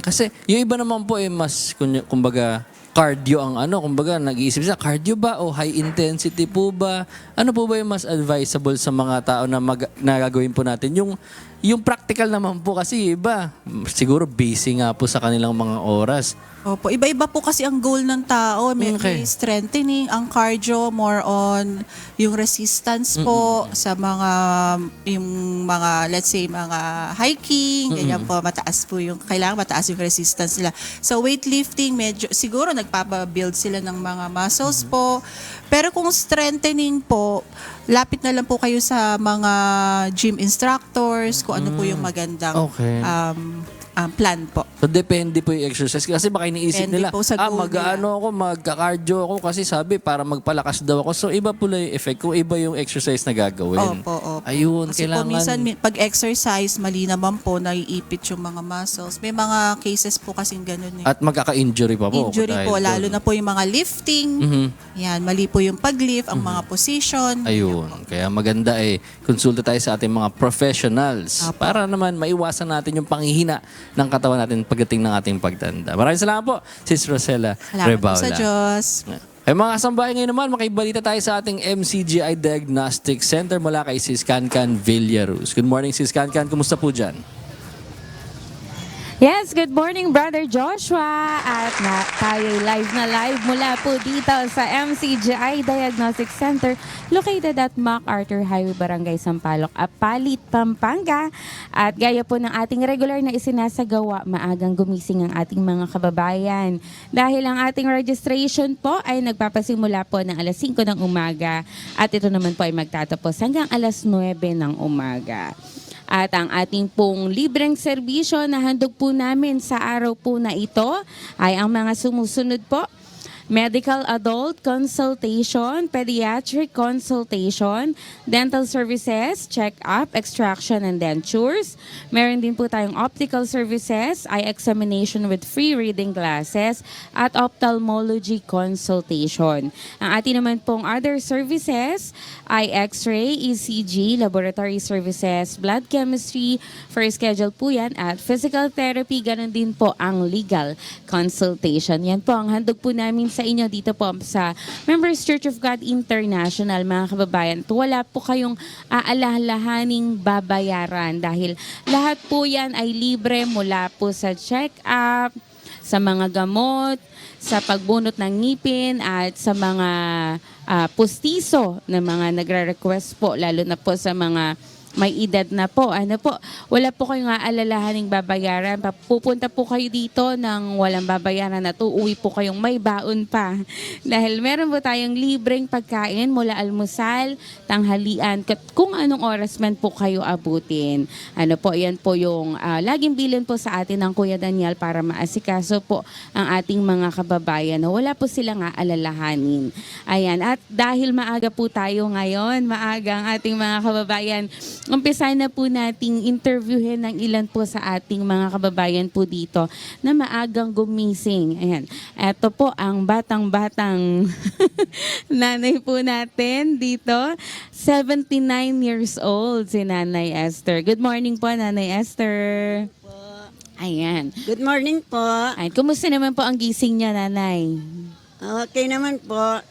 Kasi yung iba naman po mas, kumbaga, cardio ang kumbaga, nag-iisip sila, cardio ba o high intensity po ba? Ano po ba yung mas advisable sa mga tao na gagawin po natin? Yung practical naman po kasi iba, siguro busy nga po sa kanilang mga oras. Opo, iba-iba po kasi ang goal ng tao. May strengthening, ang cardio, more on yung resistance po sa let's say, mga hiking, ganyan po, kailangan mataas yung resistance nila. So, weightlifting, medyo, siguro nagpapabuild sila ng mga muscles po. Pero kung strengthening po, lapit na lang po kayo sa mga gym instructors, kung ano po yung magandang plan po. So, depende po yung exercise. Kasi baka iniisip Depende nila, po sa goal magka-cardio ako kasi sabi, para magpalakas daw ako. So, iba po lang yung effect kung iba yung exercise na gagawin. Opo. Ayun, Kasi kailangan. po minsan, pag-exercise, mali naman po, naiipit yung mga muscles. May mga cases po kasing ganun eh. At magkaka-injury pa po. Injury po, lalo na po yung mga lifting. Yan, mali po yung pag-lift, ang mga position. Ayun. Kaya maganda konsulta tayo sa ating mga professionals para naman maiwasan natin yung panghihina ng katawan natin pagdating ng ating pagtanda. Maraming salamat po, Sis Rosella Rebao. Salamat po sa Diyos. Mga kasambahay, ngayon naman, makibalita tayo sa ating MCGI Diagnostic Center mula kay Sis Cancan Villaruz. Good morning, Sis Cancan. Kumusta po dyan? Yes, good morning Brother Joshua at tayo live na live mula po dito sa MCGI Diagnostic Center located at MacArthur Highway, Barangay Sampaloc, Apalit, Pampanga. At gaya po ng ating regular na isinasagawa, maagang gumising ang ating mga kababayan dahil ang ating registration po ay nagpapasimula po ng alas 5 ng umaga at ito naman po ay magtatapos hanggang alas 9 ng umaga. At ang ating pong libreng serbisyo na handog po namin sa araw po na ito ay ang mga sumusunod po. Medical adult consultation, pediatric consultation, dental services, check-up, extraction and dentures. Meron din po tayong optical services, eye examination with free reading glasses, at ophthalmology consultation. Ang ating naman pong other services ay x-ray, ECG, laboratory services, blood chemistry, for schedule po yan, at physical therapy, ganun din po ang legal consultation. Yan po ang handog po namin sa inyo dito po sa Members Church of God International, mga kababayan. Wala po kayong aalalahaning babayaran dahil lahat po yan ay libre mula po sa check-up, sa mga gamot, sa pagbunot ng ngipin at sa mga pustiso na mga nagre-request po, lalo na po sa mga may edad na po. Ano po, wala po kayong aalalahaning babayaran. Pupunta po kayo dito ng walang babayaran at uuwi po kayong may baon pa. Dahil meron po tayong libreng pagkain mula almusal, tanghalian, kung anong oras man po kayo abutin. Ano po, yan po yung laging bilin po sa atin ng Kuya Daniel para maasikaso po ang ating mga kababayan na wala po silang aalalahanin. Ayan, at dahil maaga po tayo ngayon, maaga ang ating mga kababayan, umpisa na po nating interviewin ng ilan po sa ating mga kababayan po dito na maagang gumising. Ayan. Ito po ang batang-batang nanay po natin dito. 79 years old si Nanay Esther. Good morning po, Nanay Esther. Ayan. Good morning po. Ayan. Kumusta naman po ang gising niya, Nanay? Okay naman po.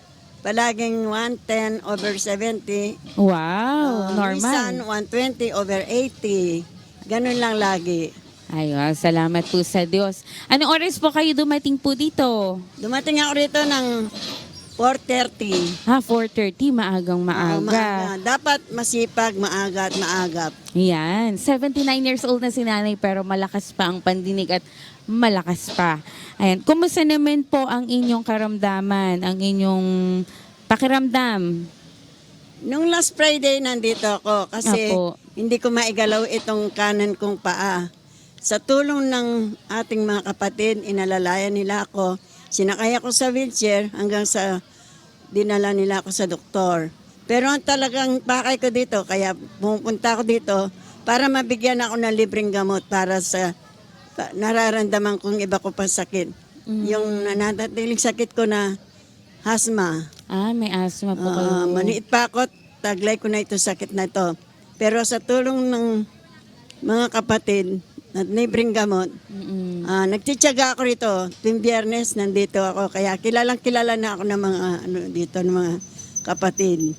Palaging 110/70. Wow, Minsan normal. 120/80. Ganun lang lagi. Ayun, salamat po sa Diyos. Anong oras po kayo dumating po dito? Dumating ako rito ng 4:30. 4:30, maagang maaga. Dapat masipag, maaga at maagap. Yan, 79 years old na si nanay pero malakas pa ang pandinig at malakas pa. Ayan, kumusta naman po ang inyong karamdaman, ang inyong pakiramdam? Nung last Friday nandito ako kasi Apo. hindi ko maigalaw itong kanan kong paa. Sa tulong ng ating mga kapatid, inalalayan nila ako. Sinakay ako sa wheelchair hanggang sa dinala nila ako sa doktor. Pero ang talagang pakay ko dito, kaya pumunta ako dito para mabigyan ako ng libreng gamot para sa nararamdaman kong iba ko pang sakit. Yung nananatiling sakit ko na asthma. May asthma po kayo. Maniit pa ako, taglay ko na ito sakit na ito. Pero sa tulong ng mga kapatid at libreng gamot, nagtitiyaga ako rito. Tuwing Biyernes, nandito ako. Kaya kilalang kilala na ako ng mga, dito, ng mga kapatid.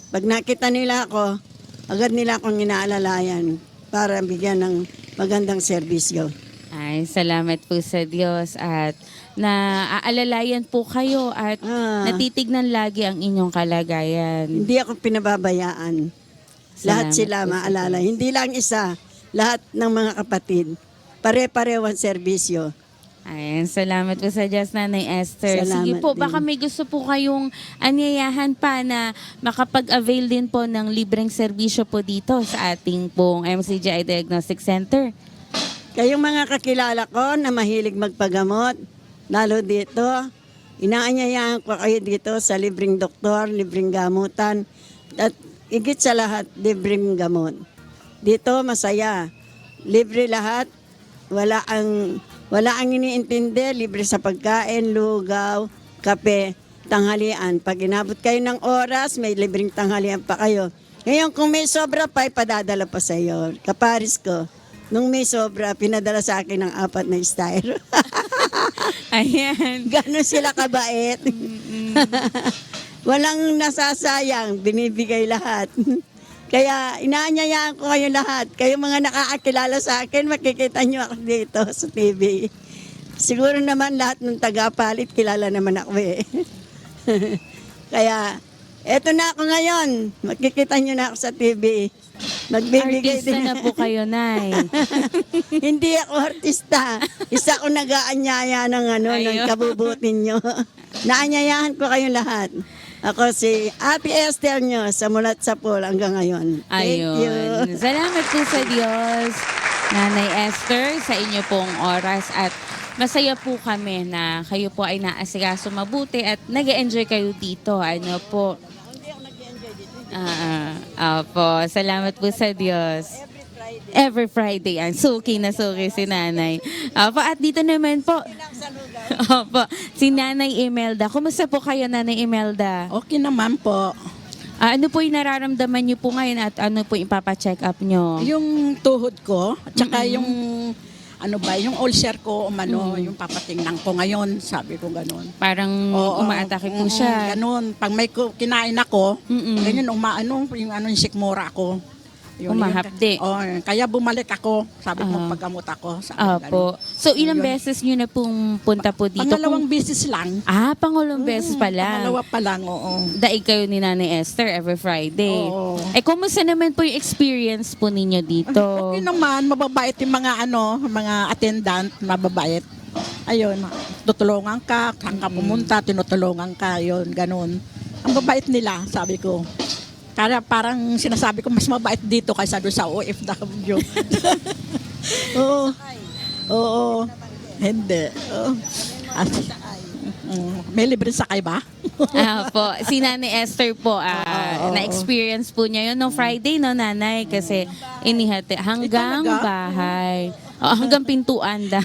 Pag nakita nila ako, agad nila akong inaalalayan para bigyan ng magandang serbisyo. Ay, salamat po sa Diyos at naaalalayan po kayo at natitignan lagi ang inyong kalagayan. Hindi ako pinababayaan. Lahat sila maalala. Hindi lang isa, lahat ng mga kapatid. Pare-pareho ang serbisyo. Ayan, salamat po sa Diyos, Nanay Esther. Salamat Sige po, din. baka may gusto po kayong anyayahan pa na makapag-avail din po ng libreng serbisyo po dito sa ating pong MCGI Diagnostic Center. Kayong mga kakilala ko na mahilig magpagamot, lalo dito, inaanyayahan ko kayo dito sa libreng doktor, libreng gamutan, at higit sa lahat, libreng gamot. Dito, masaya. Libre lahat. Wala ang iniintindi, libre sa pagkain, lugaw, kape, tanghalian. Pag inabot kayo ng oras, may libreng tanghalian pa kayo. Ngayon, kung may sobra pa, ipadadala pa sa iyo. Kaparis ko. Nung may sobra, pinadala sa akin ng 4 na styro. Ayan. Ganon sila kabait. Walang nasasayang, binibigay lahat. Kaya inaanyayaan ko kayo lahat. Kayo mga nakakakilala sa akin, makikita nyo ako dito sa TV. Siguro naman lahat ng taga-palit, kilala naman ako eh. Kaya, eto na ako ngayon. Makikita nyo na ako sa TV. Magbibigay Artista na po kayo, Nay. Hindi ako artista. Isa ko nag-aanyaya ng ng Ayun. kabubutin nyo. Naanyayahan ko kayong lahat. Ako si Ate Esther nyo sa Mulat sa Pool hanggang ngayon. Thank you. Ayun. Salamat po sa Diyos, Nanay Esther, sa inyo pong oras at masaya po kami na kayo po ay naasikaso mabuti at nag-enjoy kayo dito. Ano po? Opo, salamat po sa Diyos. Every Friday. Ang suki na suki si Nanay. Opo, at dito naman po. Opo, si Nanay Imelda. Kumusta po kayo, Nanay Imelda? Okay naman po. Ano po yung nararamdaman niyo po ngayon at ano po yung ipapacheck up niyo? Yung tuhod ko, at saka yung yung ulcer ko, yung papatingnan ko ngayon, sabi ko ganun. Parang umaatake po siya. Ganun. Pag may kinain ako, ganyan, yung sikmura ko. Umahapdi. Kaya bumalik ako, sabi ko paggamot ako. Sabi ko ganun. Opo. So, ilang beses nyo na pong punta po dito? Pangalawang beses lang. Pangalawang beses pa lang. Pangalawa pa lang, oo. Daig kayo ni Nanay Esther every Friday. Oo. Kumusta naman po yung experience po ninyo dito? Okay naman, mababait yung mga attendant, mababait. Ayun, tutulungan ka, saan ka pumunta, tinutulungan ka, yun, ganun. Ang babait nila, sabi ko. Kaya parang sinasabi ko, mas mabait dito kaysa doon sa OFW. Oo. Hindi. May libre sakay ba? Po, si Nanay Esther po, na-experience po niya yun no Friday, no, Nanay? Kasi inihati hanggang talaga? bahay. Hanggang pintuan daw.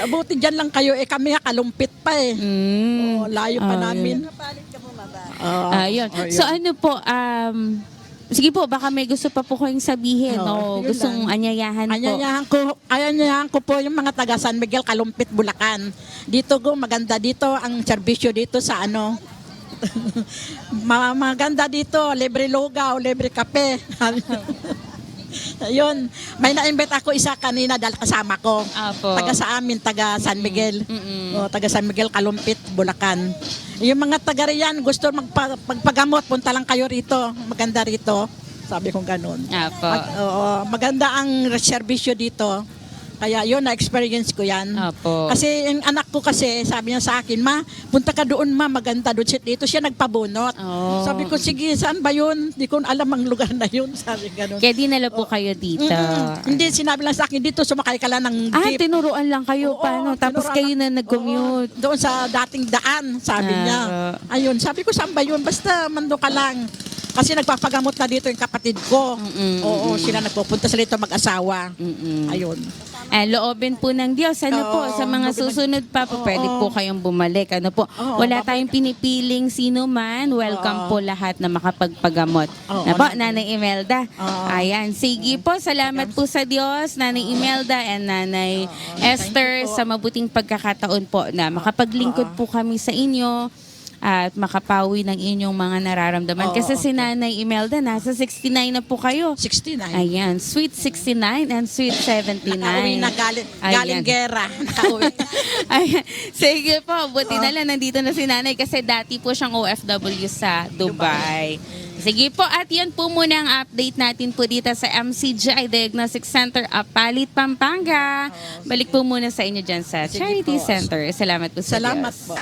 Buti dyan lang kayo, kami kalumpit pa eh. Layo pa namin. Ayun. So ano po, sige po, baka may gusto pa po kayong sabihin o yun gustong lang. anyayahan po. Anyayahan ko po yung mga taga San Miguel, Kalumpit, Bulacan. Dito maganda dito ang serbisyo dito sa maganda dito, libre lugaw, libre kape. Ayun, may na-invite ako isa kanina dahil kasama ko. Taga sa amin, taga San Miguel. Taga San Miguel, Kalumpit, Bulacan. Yung mga taga riyan, gusto magpagamot, punta lang kayo rito. Maganda rito. Sabi kong ganun. Maganda ang serbisyo dito. Kaya yun, na-experience ko yan. Kasi yung anak ko kasi, sabi niya sa akin, Ma, punta ka doon, Ma, maganda doon. Dito siya nagpabunot. Sabi ko, sige, saan ba yun? Di ko alam ang lugar na yun. Sabi ganun. Kaya dinala po kayo dito. Hindi, sinabi lang sa akin, dito sumakay ka lang ng jeep. Tinuruan lang kayo paano? Tapos kayo na nag-commute. Doon sa dating daan, sabi niya. Ayun, sabi ko, saan ba yun? Basta mando ka lang. Kasi nagpapagamot na dito yung kapatid ko. Sila nagpupunta sila dito mag-asawa. Ayun. Loobin po ng Diyos. Ano po, sa mga susunod pa po, pwede po kayong bumalik. Ano po, wala tayong pinipiling sino man. Welcome po lahat na makapagpagamot. Na po, Nanay Imelda. Ayan, sige po, salamat po sa Diyos, Nanay Imelda and Nanay Esther, sa mabuting pagkakataon po na makapaglingkod po kami sa inyo at makapawi ng inyong mga nararamdaman. Kasi si Nanay Imelda, nasa 69 na po kayo. 69. Ayan, sweet 69 and sweet 79. Nakauwi na galing gera. Nakauwi. Ayan. Sige po, buti na lang nandito na si Nanay kasi dati po siyang OFW sa Dubai. Sige po, at yan po muna ang update natin po dito sa MCGI Diagnostic Center, Apalit, Pampanga. Balik po muna sa inyo dyan sa Charity Center. Salamat po sa Salamat Diyos. po.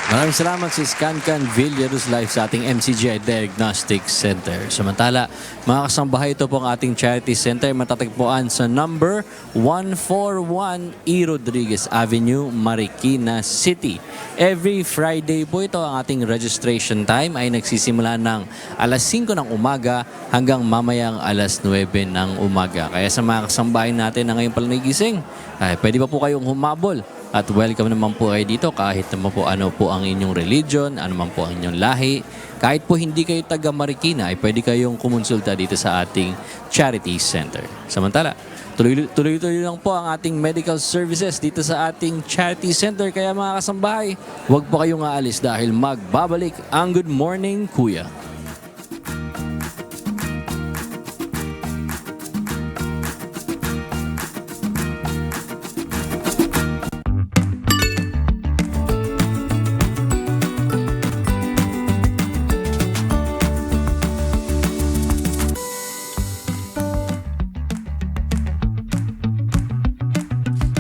Maraming salamat si Scancan Villarus Life sa ating MCGI Diagnostic Center. Samantala, mga kasambahay, ito po ang ating charity center matatagpuan sa number 141 E. Rodriguez Avenue, Marikina City. Every Friday po ito ang ating registration time ay nagsisimula ng alas 5 ng umaga hanggang mamayang alas 9 ng umaga. Kaya sa mga kasambahay natin na ngayon pala nagising, ay pwede pa po kayong humabol. At welcome naman po kayo dito kahit naman po ano po ang inyong religion, ano man po ang inyong lahi. Kahit po hindi kayo taga Marikina, ay pwede kayong kumonsulta dito sa ating charity center. Samantala, tuloy-tuloy lang po ang ating medical services dito sa ating charity center. Kaya mga kasambahay, huwag po kayong aalis dahil magbabalik ang Good Morning Kuya.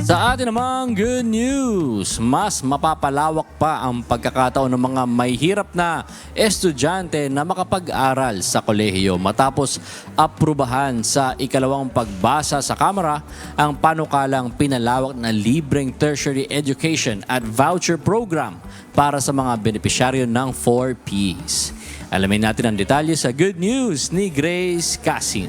Sa atin namang good news, mas mapapalawak pa ang pagkakataon ng mga may hirap na estudyante na makapag-aral sa kolehiyo matapos aprubahan sa ikalawang pagbasa sa Kamara ang panukalang pinalawak na libreng tertiary education at voucher program para sa mga benepisyaryo ng 4Ps. Alamin natin ang detalye sa good news ni Grace Casin.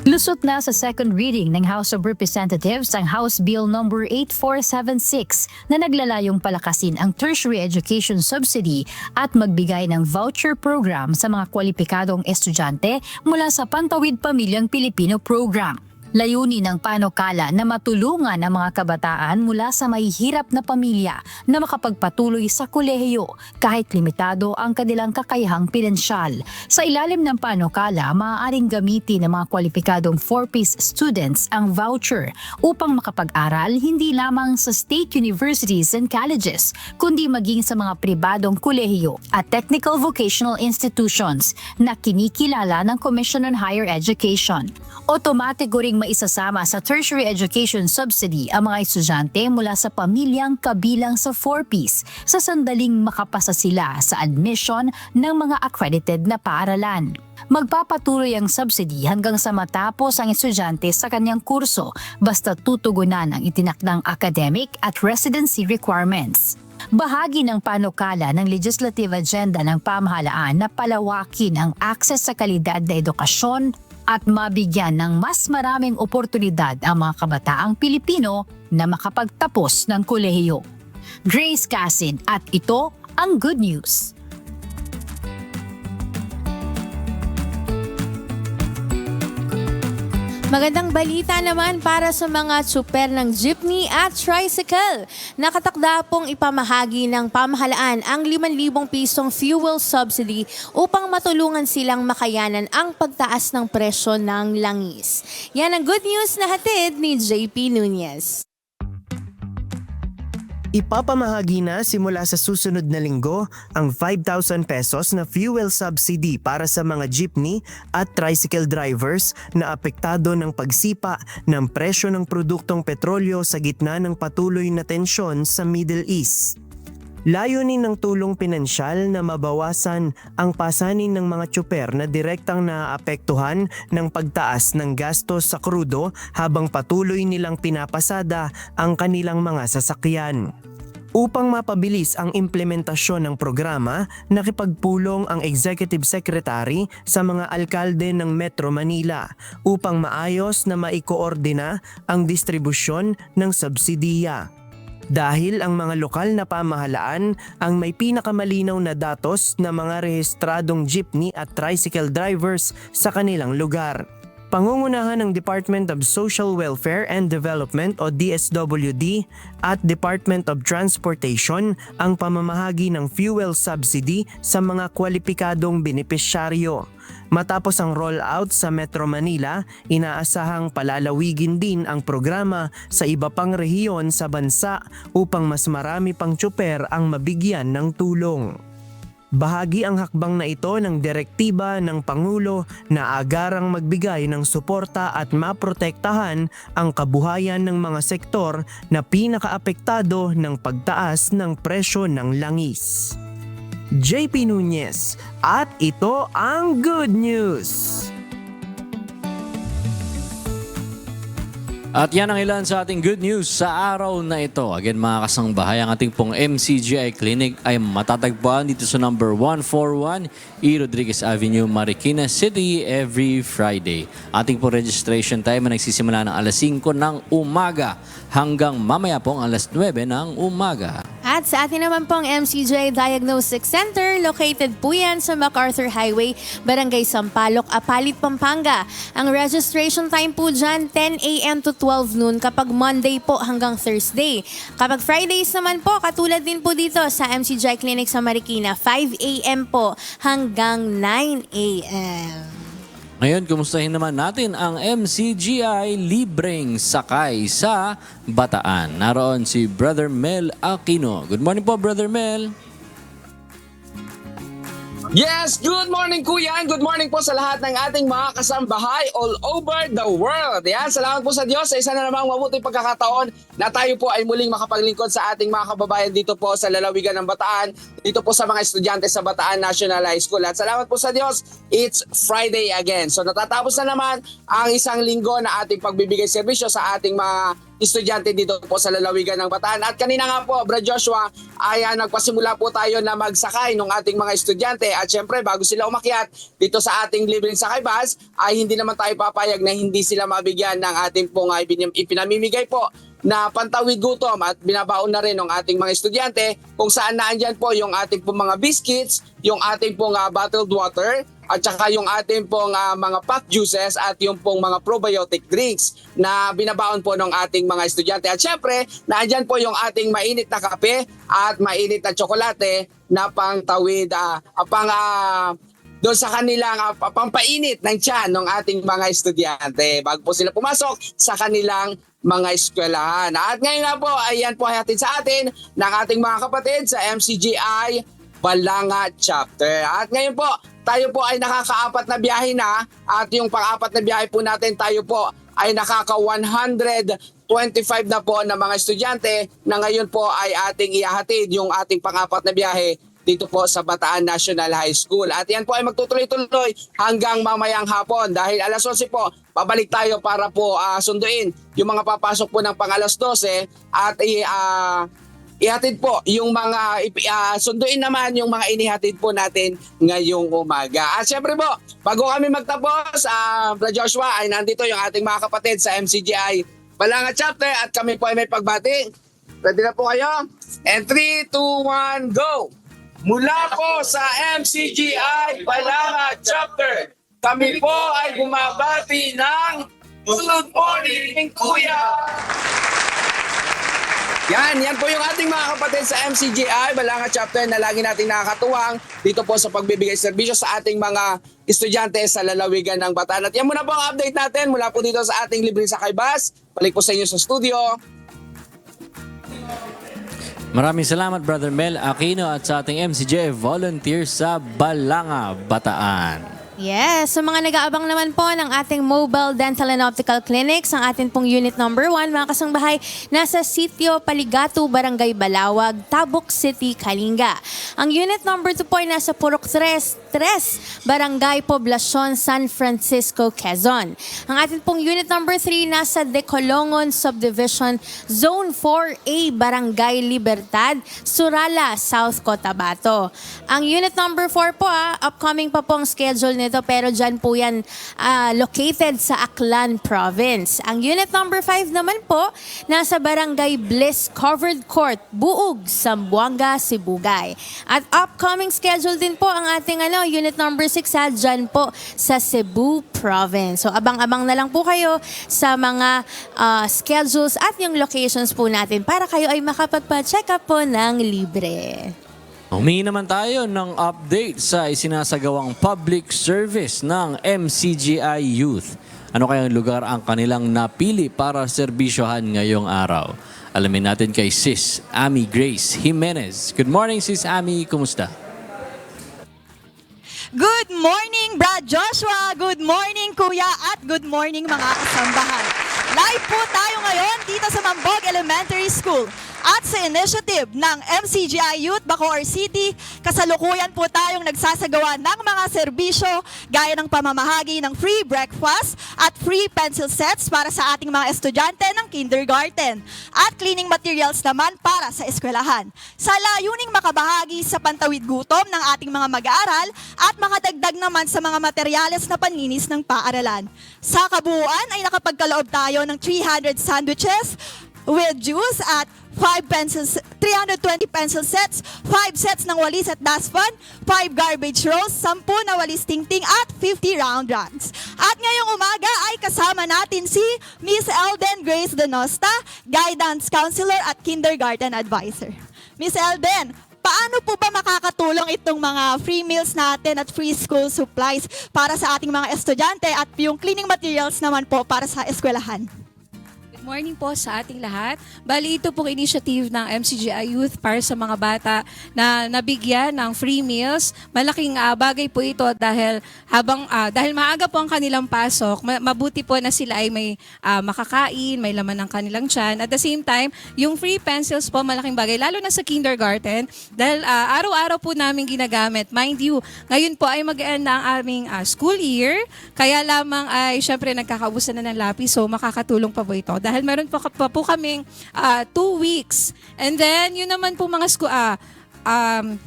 Lusot na sa second reading ng House of Representatives ang House Bill No. 8476 na naglalayong palakasin ang tertiary education subsidy at magbigay ng voucher program sa mga kwalipikadong estudyante mula sa Pantawid Pamilyang Pilipino Program. Layunin ng panukala na matulungan ang mga kabataan mula sa mahihirap na pamilya na makapagpatuloy sa kolehiyo kahit limitado ang kanilang kakayahang pinansyal. Sa ilalim ng panukala, maaaring gamitin ng mga kwalipikadong 4Ps students ang voucher upang makapag-aral hindi lamang sa state universities and colleges, kundi maging sa mga pribadong kolehiyo at technical vocational institutions na kinikilala ng Commission on Higher Education. Otomatiko ring maisasama sa tertiary education subsidy ang mga estudyante mula sa pamilyang kabilang sa 4Ps sa sandaling makapasa sila sa admission ng mga accredited na paaralan. Magpapatuloy ang subsidy hanggang sa matapos ang estudyante sa kanyang kurso basta tutugunan ang itinakdang academic at residency requirements. Bahagi ng panukala ng legislative agenda ng pamahalaan na palawakin ang access sa kalidad na edukasyon at mabigyan ng mas maraming oportunidad ang mga kabataang Pilipino na makapagtapos ng kolehiyo. Grace Casin, at ito ang good news. Magandang balita naman para sa mga tsuper ng jeepney at tricycle. Nakatakda pong ipamahagi ng pamahalaan ang 5,000 pisong fuel subsidy upang matulungan silang makayanan ang pagtaas ng presyo ng langis. Yan ang good news na hatid ni JP Nunez. Ipapamahagi na simula sa susunod na linggo ang 5,000 pesos na fuel subsidy para sa mga jeepney at tricycle drivers na apektado ng pagsipa ng presyo ng produktong petrolyo sa gitna ng patuloy na tensyon sa Middle East. Layunin ng tulong pinansyal na mabawasan ang pasanin ng mga tsuper na direktang naaapektuhan ng pagtaas ng gastos sa krudo habang patuloy nilang pinapasada ang kanilang mga sasakyan. Upang mapabilis ang implementasyon ng programa, nakipagpulong ang Executive Secretary sa mga alkalde ng Metro Manila upang maayos na maikoordina ang distribusyon ng subsidiya. Dahil ang mga lokal na pamahalaan ang may pinakamalinaw na datos na mga rehistradong jeepney at tricycle drivers sa kanilang lugar. Pangungunahan ng Department of Social Welfare and Development o DSWD at Department of Transportation ang pamamahagi ng fuel subsidy sa mga kwalipikadong benepisyaryo. Matapos ang rollout sa Metro Manila, inaasahang palalawigin din ang programa sa iba pang rehiyon sa bansa upang mas marami pang tsuper ang mabigyan ng tulong. Bahagi ang hakbang na ito ng direktiba ng Pangulo na agarang magbigay ng suporta at maprotektahan ang kabuhayan ng mga sektor na pinakaapektado ng pagtaas ng presyo ng langis. JP Nunez, at ito ang good news! At yan ang ilan sa ating good news sa araw na ito. Again mga kasangbahay, ang ating pong MCGI Clinic ay matatagpuan dito sa number 141 E. Rodriguez Avenue, Marikina City every Friday. Ating pong registration time ay nagsisimula ng alas 5 ng umaga hanggang mamaya pong alas 9 ng umaga. At sa atin naman pong MCJ Diagnostic Center, located po yan sa MacArthur Highway, Barangay Sampaloc, Apalit, Pampanga. Ang registration time po dyan, 10 a.m. to 12 noon kapag Monday po hanggang Thursday. Kapag Fridays naman po, katulad din po dito sa MCJ Clinic sa Marikina, 5 a.m. po hanggang 9 a.m. Ngayon, kumustahin naman natin ang MCGI Libreng Sakay sa Bataan. Naroon si Brother Mel Aquino. Good morning po, Brother Mel. Yes, good morning Kuya. Good morning po sa lahat ng ating mga kasambahay all over the world. Yan, salamat po sa Diyos sa isa na namang mabuting pagkakataon na tayo po ay muling makapaglingkod sa ating mga kababayan dito po sa lalawigan ng Bataan, dito po sa mga estudyante sa Bataan National High School. At salamat po sa Diyos, it's Friday again. So natatapos na naman ang isang linggo na ating pagbibigay serbisyo sa ating mga estudyante dito po sa lalawigan ng Bataan. At kanina nga po, Brad Joshua, ay nagpasimula po tayo na magsakay ng ating mga estudyante. At syempre, bago sila umakyat dito sa ating libreng sakay bus, ay hindi naman tayo papayag na hindi sila mabigyan ng ating pong ipinamimigay po na pantawid gutom at binabaon na rin ng ating mga estudyante kung saan naandyan po yung ating pong mga biscuits, yung ating pong bottled water, at saka yung ating pong mga pack juices at yung pong mga probiotic drinks na binabaon po ng ating mga estudyante. At syempre, naandyan po yung ating mainit na kape at mainit na tsokolate na pangtawid, doon sa kanilang pampainit ng tiyan ng ating mga estudyante bago po sila pumasok sa kanilang mga eskwelahan. At ngayon nga po, ayan po hatid sa atin ng ating mga kapatid sa MCGI Balanga Chapter. At ngayon po, tayo po ay nakaka-4 na biyahe na at yung pang-4 na biyahe po natin tayo po ay nakaka-125 na po na mga estudyante na ngayon po ay ating ihahatid yung ating pang-4 na biyahe dito po sa Bataan National High School. At yan po ay magtutuloy-tuloy hanggang mamayang hapon dahil alas 11 po, pabalik tayo para po sunduin yung mga papasok po ng pang-alas 12 at ihatid po yung mga sunduin naman yung mga inihatid po natin ngayong umaga. At syempre po, bago kami magtapos, Brad Joshua, ay nandito yung ating mga kapatid sa MCGI Balanga Chapter at kami po ay may pagbati. Ready na po kayo? And 3, 2, 1, go! Mula po sa MCGI Balanga Chapter, kami po ay bumabati ng Good Morning Kuya! Yan po yung ating mga kapatid sa MCGI Balanga Chapter na lagi nating nakakatuwang dito po sa pagbibigay serbisyo sa ating mga estudyante sa lalawigan ng Bataan. At yan muna po ang update natin mula po dito sa ating libreng sakay bus. Balik po sa inyo sa studio. Maraming salamat Brother Mel Aquino at sa ating MCGI volunteer sa Balanga, Bataan. Yes, sa mga nag-aabang naman po ng ating Mobile Dental and Optical Clinics, ang ating pong unit number 1, mga kasangbahay, nasa Sitio Paligatu, Barangay Balawag, Tabuk City, Kalinga. Ang unit number 2 po ay nasa Purok 3, Barangay Poblacion, San Francisco, Quezon. Ang ating pong unit number 3 nasa Decolongon Subdivision, Zone 4A, Barangay Libertad, Surala, South Cotabato. Ang unit number 4 po, upcoming pa po ang schedule nito pero dyan po yan located sa Aklan Province. Ang unit number 5 naman po, nasa Barangay Bliss Covered Court, Buug, Zamboanga, Sibugay. At upcoming schedule din po ang ating unit number 6 dyan po sa Cebu Province. So abang-abang na lang po kayo sa mga schedules at yung locations po natin para kayo ay makapagpa-check up po ng libre. Humingi naman tayo ng update sa isinasagawang public service ng MCGI Youth. Ano kayang lugar ang kanilang napili para serbisyohan ngayong araw? Alamin natin kay Sis Amy Grace Jimenez. Good morning, Sis Amy. Kumusta? Good morning, Brad Joshua. Good morning, Kuya. At good morning, mga kasambahay. Live po tayo ngayon dito sa Mambog Elementary School. At sa initiative ng MCGI Youth Bacoor City, kasalukuyan po tayong nagsasagawa ng mga serbisyo gaya ng pamamahagi ng free breakfast at free pencil sets para sa ating mga estudyante ng kindergarten at cleaning materials naman para sa eskwelahan. Sa layuning makabahagi sa pantawid gutom ng ating mga mag-aaral at makadagdag naman sa mga materyales na panlinis ng paaralan. Sa kabuuan ay nakapagkaloob tayo ng 300 sandwiches with juice at 320 pencil sets, 5 sets ng walis at dustpan, 5 garbage rolls, 10 na walis tingting at 50 round runs. At ngayong umaga ay kasama natin si Miss Elden Grace Donosta, Guidance Counselor at Kindergarten Advisor. Miss Elden, paano po ba makakatulong itong mga free meals natin at free school supplies para sa ating mga estudyante at yung cleaning materials naman po para sa eskwelahan? Good Morning po sa ating lahat. Bali, ito pong initiative ng MCGI Youth para sa mga bata na nabigyan ng free meals. Malaking bagay po ito dahil dahil maaga po ang kanilang pasok, mabuti po na sila ay may makakain, may laman ng kanilang tiyan. At the same time, yung free pencils po malaking bagay, lalo na sa kindergarten dahil araw-araw po namin ginagamit. Mind you, ngayon po ay mag-end na ang aming school year, kaya lamang ay syempre nagkakaubusan na ng lapis, so makakatulong pa po ito. Dahil meron pa po kaming 2 weeks. And then, yun naman po mga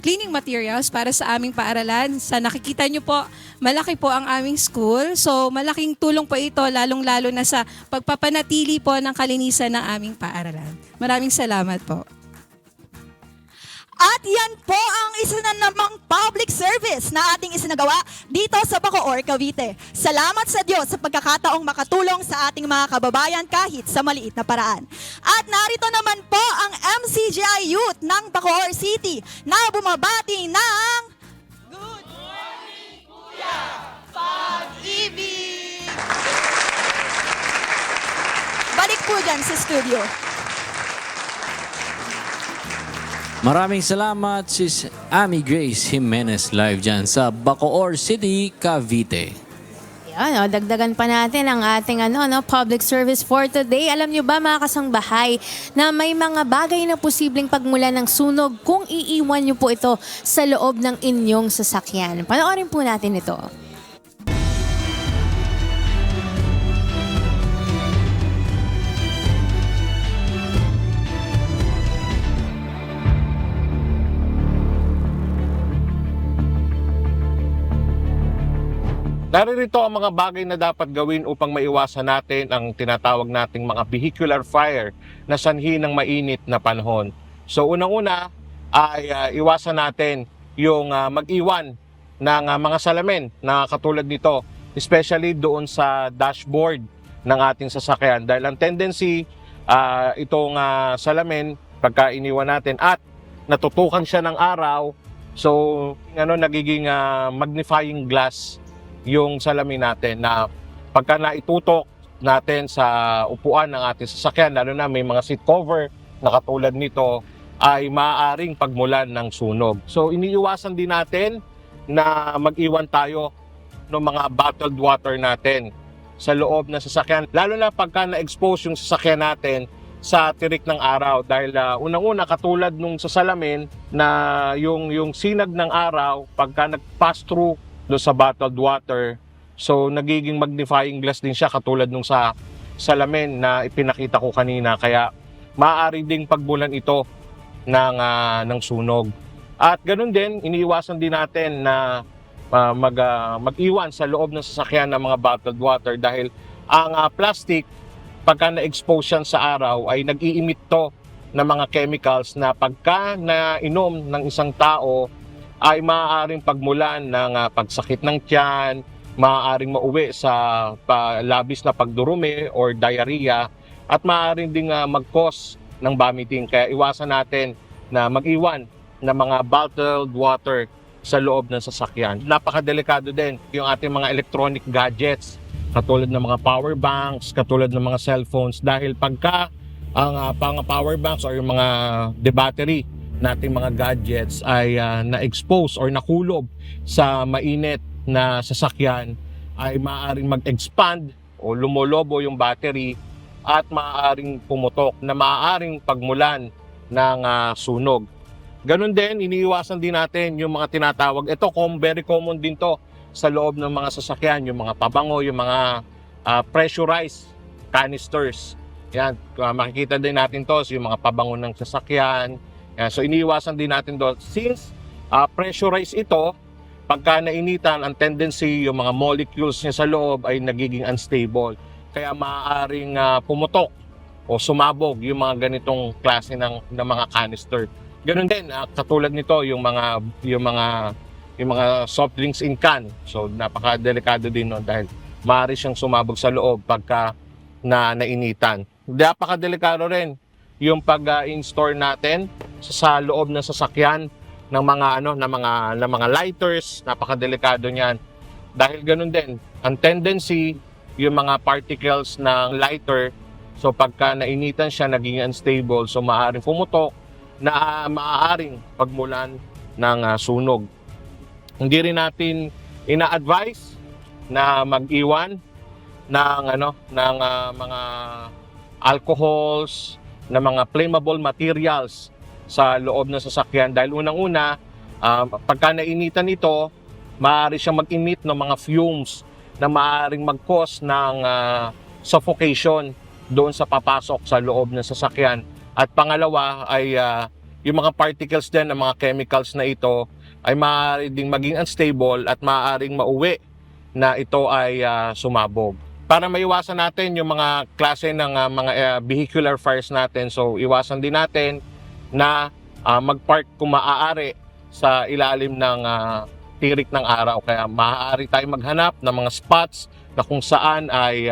cleaning materials para sa aming paaralan. Sa nakikita nyo po, malaki po ang aming school. So, malaking tulong po ito, lalong-lalo na sa pagpapanatili po ng kalinisan ng aming paaralan. Maraming salamat po. At yan po ang isa na namang public service na ating isinagawa dito sa Bacoor, Cavite. Salamat sa Diyos sa pagkakataong makatulong sa ating mga kababayan kahit sa maliit na paraan. At narito naman po ang MCGI Youth ng Bacoor City na bumabati ng Good Morning, Kuya! Pag-ibig! Balik po dyan sa studio. Maraming salamat Sis Amy Grace Jimenez live dyan sa Bacoor City, Cavite. Yan, dagdagan pa natin ang ating public service for today. Alam nyo ba mga kasangbahay na may mga bagay na posibleng pagmulan ng sunog kung iiwan nyo po ito sa loob ng inyong sasakyan. Panoorin po natin ito. Naririto ang mga bagay na dapat gawin upang maiwasan natin ang tinatawag nating mga vehicular fire na sanhi ng mainit na panahon. So unang-una ay iwasan natin yung mag-iwan ng mga salamin na katulad nito, especially doon sa dashboard ng ating sasakyan. Dahil ang tendency itong salamin pagka iniwan natin at natutukan siya ng araw, so nagiging magnifying glass yung salamin natin na pagka naitutok natin sa upuan ng ating sasakyan, lalo na may mga seat cover na katulad nito, ay maaaring pagmulan ng sunog. So iniiwasan din natin na mag-iwan tayo ng mga bottled water natin sa loob ng sasakyan, lalo na pagka na-expose yung sasakyan natin sa tirik ng araw. Dahil unang-una, katulad nung sa salamin na yung sinag ng araw, pagka nag-pass through doon sa bottled water, so nagiging magnifying glass din siya katulad nung sa salamin na ipinakita ko kanina, kaya maaari ding pagmulan ito ng sunog. At ganun din, iniiwasan din natin na mag-iwan sa loob ng sasakyan ng mga bottled water dahil ang plastic, pagka na-expose yan sa araw, ay nag-i-emit to ng mga chemicals na pagka na-inom ng isang tao ay maaaring pagmulan ng pagsakit ng tiyan, maaaring mauwi sa labis na pagdurumi or diarrhea, at maaaring ding mag-cause ng vomiting. Kaya iwasan natin na mag-iwan ng mga bottled water sa loob ng sasakyan. Napakadelikado din yung ating mga electronic gadgets, katulad ng mga power banks, katulad ng mga cellphones, dahil pagka ang power banks or yung mga battery nating mga gadgets ay na-expose or nakulob sa mainit na sasakyan, ay maaaring mag-expand o lumolobo yung battery at maaaring pumutok na maaaring pagmulan ng sunog. Ganon din, iniiwasan din natin yung mga tinatawag, ito very common din to sa loob ng mga sasakyan, yung mga pabango, yung mga pressurized canisters. Yan, makikita din natin to, yung mga pabango ng sasakyan. Yan, so iniiwasan din natin doon. Since pressurized ito, pagka nainitan, ang tendency yung mga molecules niya sa loob ay nagiging unstable. Kaya maaaring pumutok o sumabog yung mga ganitong klase ng mga canister. Ganun din, katulad nito yung mga soft drinks in can. So napakadelikado din nun dahil maaari siyang sumabog sa loob pagka nainitan. Napakadelikado rin yung pag-install natin sa loob ng sasakyan ng mga lighters. Napakadelikado niyan. Dahil ganun din, ang tendency yung mga particles ng lighter So pagka nainitan siya, naging unstable, so maaaring pumutok na maaaring pagmulan ng sunog. Hindi rin natin ina-advise na mag-iwan ng mga alcohols, na mga flammable materials sa loob ng sasakyan dahil unang-una, pagka nainitan ito, maaari siyang mag-emit ng mga fumes na maaaring mag-cause ng suffocation doon sa papasok sa loob ng sasakyan. At pangalawa ay yung mga particles din ng mga chemicals na ito ay maaari ding maging unstable at maaaring mauwi na ito ay sumabog. Para maiwasan natin yung mga klase ng mga vehicular fires natin, so iwasan din natin na mag-park kung maaari sa ilalim ng tirik ng araw. Kaya maaari tayong maghanap ng mga spots na kung saan ay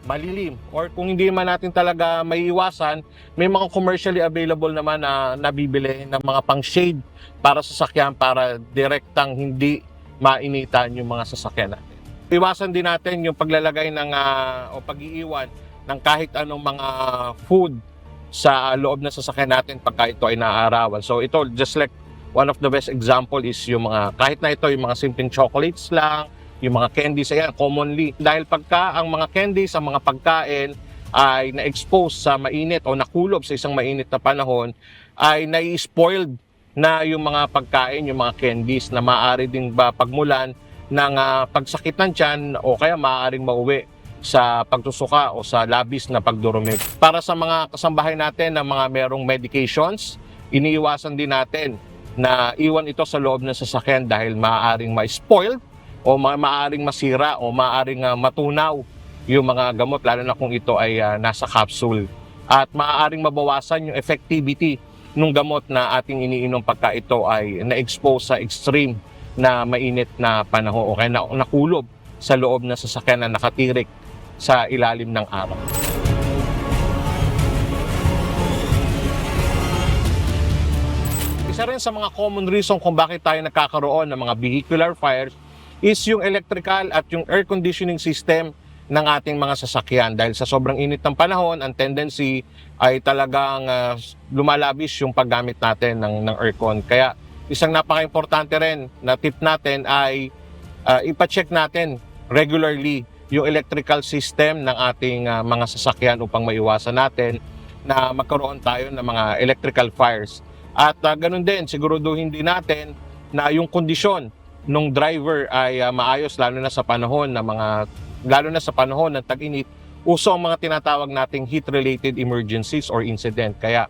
malilim. Or kung hindi man natin talaga maiiwasan, may mga commercially available naman na nabibili ng mga pang-shade para sa sasakyan para direktang hindi mainitan yung mga sasakyan natin. Iwasan din natin yung paglalagay ng o pag-iiwan ng kahit anong mga food sa loob ng sasakyan natin pagka ito ay naaarawan. So ito, just like one of the best example is yung mga, kahit na ito, yung mga simpleng chocolates lang, yung mga candies, ayan, commonly. Dahil pagka ang mga candies, ang mga pagkain ay na-expose sa mainit o nakulob sa isang mainit na panahon, ay nai-spoiled na yung mga pagkain, yung mga candies na maaari ding pagmulan ng pagsakit ng tiyan o kaya maaaring mauwi sa pagtusuka o sa labis na pagdurumi. Para sa mga kasambahay natin na mga merong medications, iniiwasan din natin na iwan ito sa loob ng sasakyan dahil maaaring ma-spoiled o maaaring masira o maaaring matunaw yung mga gamot, lalo na kung ito ay nasa capsule. At maaaring mabawasan yung effectivity ng gamot na ating iniinom pagka ito ay na-expose sa extreme na mainit na panahon o kaya nakulob sa loob ng sasakyan na nakatirik sa ilalim ng araw. Isa rin sa mga common reason kung bakit tayo nagkakaroon ng mga vehicular fires is yung electrical at yung air conditioning system ng ating mga sasakyan. Dahil sa sobrang init ng panahon, ang tendency ay talagang lumalabis yung paggamit natin ng aircon. Kaya isang napaka-importante rin na tip natin ay ipacheck natin regularly yung electrical system ng ating mga sasakyan upang maiwasan natin na magkaroon tayo ng mga electrical fires. At ganun din, siguruduhin din natin na yung kondisyon ng driver ay maayos lalo na sa panahon ng tag-init. Uso ang mga tinatawag nating heat-related emergencies or incident. Kaya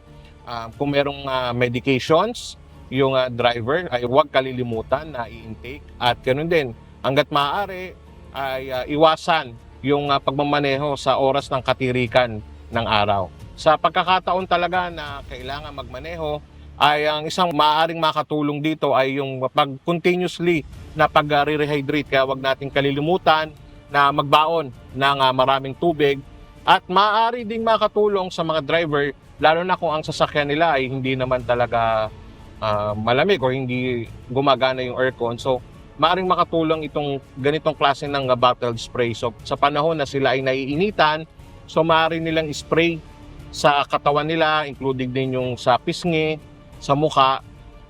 kung merong medications, yung driver ay huwag kalilimutan na i-intake. At ganun din, hanggat maaari ay iwasan yung pagmamaneho sa oras ng katirikan ng araw. Sa pagkakataon talaga na kailangan magmaneho, ay ang isang maaaring makatulong dito ay yung pag-continuously na pag-rehydrate. Kaya huwag natin kalilimutan na magbaon ng maraming tubig. At maaari ding makatulong sa mga driver, lalo na kung ang sasakyan nila ay hindi naman talaga malamig o hindi gumagana yung aircon. So, maaaring makatulong itong ganitong klase ng bottled spray. So, sa panahon na sila ay naiinitan, so maaari nilang spray sa katawan nila, including din yung sa pisngi, sa mukha,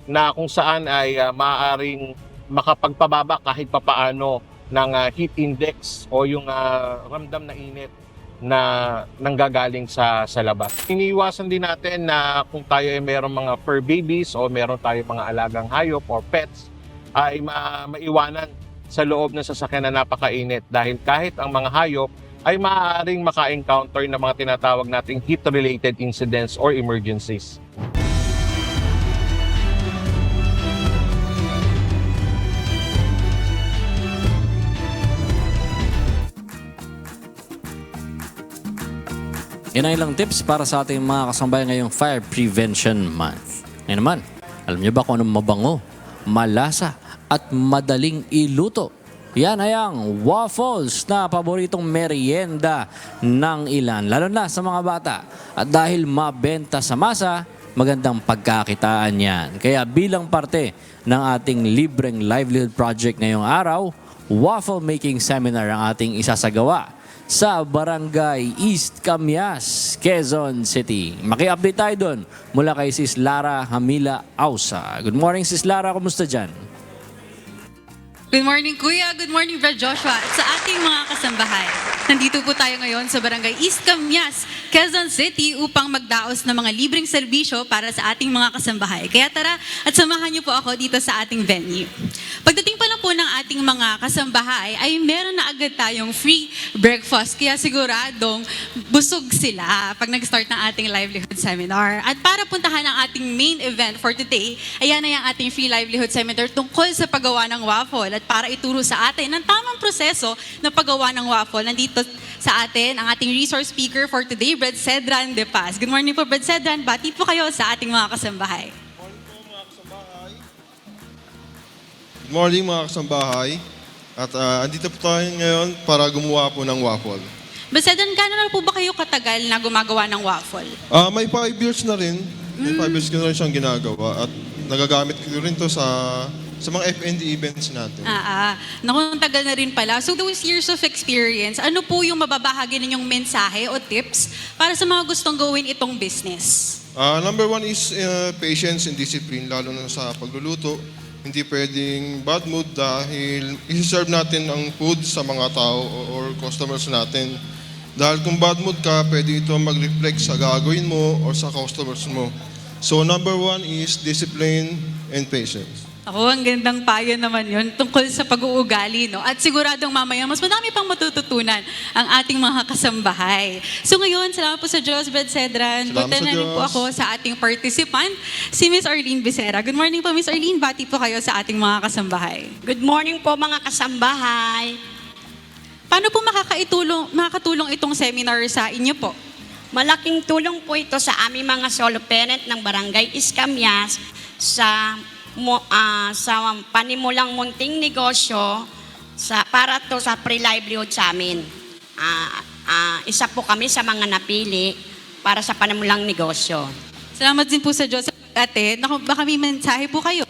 na kung saan ay maaaring makapagpababa kahit papaano ng heat index o yung ramdam na init na nanggagaling sa labas. Iniiwasan din natin na kung tayo ay mayroong mga fur babies o meron tayo mga alagang hayop or pets, ay maiwanan sa loob ng sasakyan na napakainit dahil kahit ang mga hayop ay maaaring maka-encounter ng mga tinatawag nating heat-related incidents or emergencies. Yan ang ilang tips para sa ating mga kasambahay ngayong Fire Prevention Month. Ngayon naman, alam niyo ba kung anong mabango, malasa at madaling iluto? Yan ay ang waffles na paboritong merienda ng ilan, lalo na sa mga bata. At dahil mabenta sa masa, magandang pagkakitaan yan. Kaya bilang parte ng ating libreng livelihood project ngayong araw, waffle making seminar ang ating isasagawa sa Barangay East Camias, Quezon City. Maki-update tayo doon mula kay Sis Lara Hamila Ausa. Good morning, Sis Lara. Kumusta dyan? Good morning, Kuya. Good morning, Brad Joshua. At sa ating mga kasambahay, nandito po tayo ngayon sa Barangay East Camias, Quezon City upang magdaos ng mga libreng serbisyo para sa ating mga kasambahay. Kaya tara at samahan niyo po ako dito sa ating venue. Pagdating pa lang po ng ating mga kasambahay ay meron na agad tayong free breakfast. Kaya siguradong busog sila pag nag-start ng ating livelihood seminar. At para puntahan ang ating main event for today, ayan na yung ating free livelihood seminar tungkol sa paggawa ng waffle. At para ituro sa atin ng tamang proseso na paggawa ng waffle, nandito sa atin ang ating resource speaker for today, Brad Cedran De Paz. Good morning po, Brad Cedran. Bati po kayo sa ating mga kasambahay. Good morning mga kasambahay. At andito po tayo ngayon para gumawa po ng waffle. Brad Cedran, gano'n na po ba kayo katagal na gumagawa ng waffle? May 5 years na rin. May 5 years ko na rin siyang ginagawa. At nagagamit ko rin to sa mga F&D events natin. Naku, tagal na rin pala. So those years of experience, ano po yung mababahagi ninyong mensahe o tips para sa mga gustong gawin itong business? Number 1 is patience and discipline, lalo na sa pagluluto. Hindi pwedeng bad mood dahil isi-serve natin ang food sa mga tao or customers natin. Dahil kung bad mood ka, pwede ito mag-reflect sa gagawin mo or sa customers mo. So number 1 is discipline and patience. Ako, ang gandang payo naman yun tungkol sa pag-uugali, no? At siguradong mamaya, mas madami pang matututunan ang ating mga kasambahay. So ngayon, salamat po sa Diyos, Brad Cedran. Punta na rin po ako sa ating participant, si Miss Arlene Becerra. Good morning po, Miss Arlene. Bati po kayo sa ating mga kasambahay. Good morning po, mga kasambahay. Paano po makakatulong itong seminar sa inyo po? Malaking tulong po ito sa aming mga solo parent ng Barangay East Camias sa panimulang munting negosyo para to sa pre-livelihood sa amin. Isa po kami sa mga napili para sa panimulang negosyo. Salamat din po sa Diyos at ate. Baka may mensahe po kayo.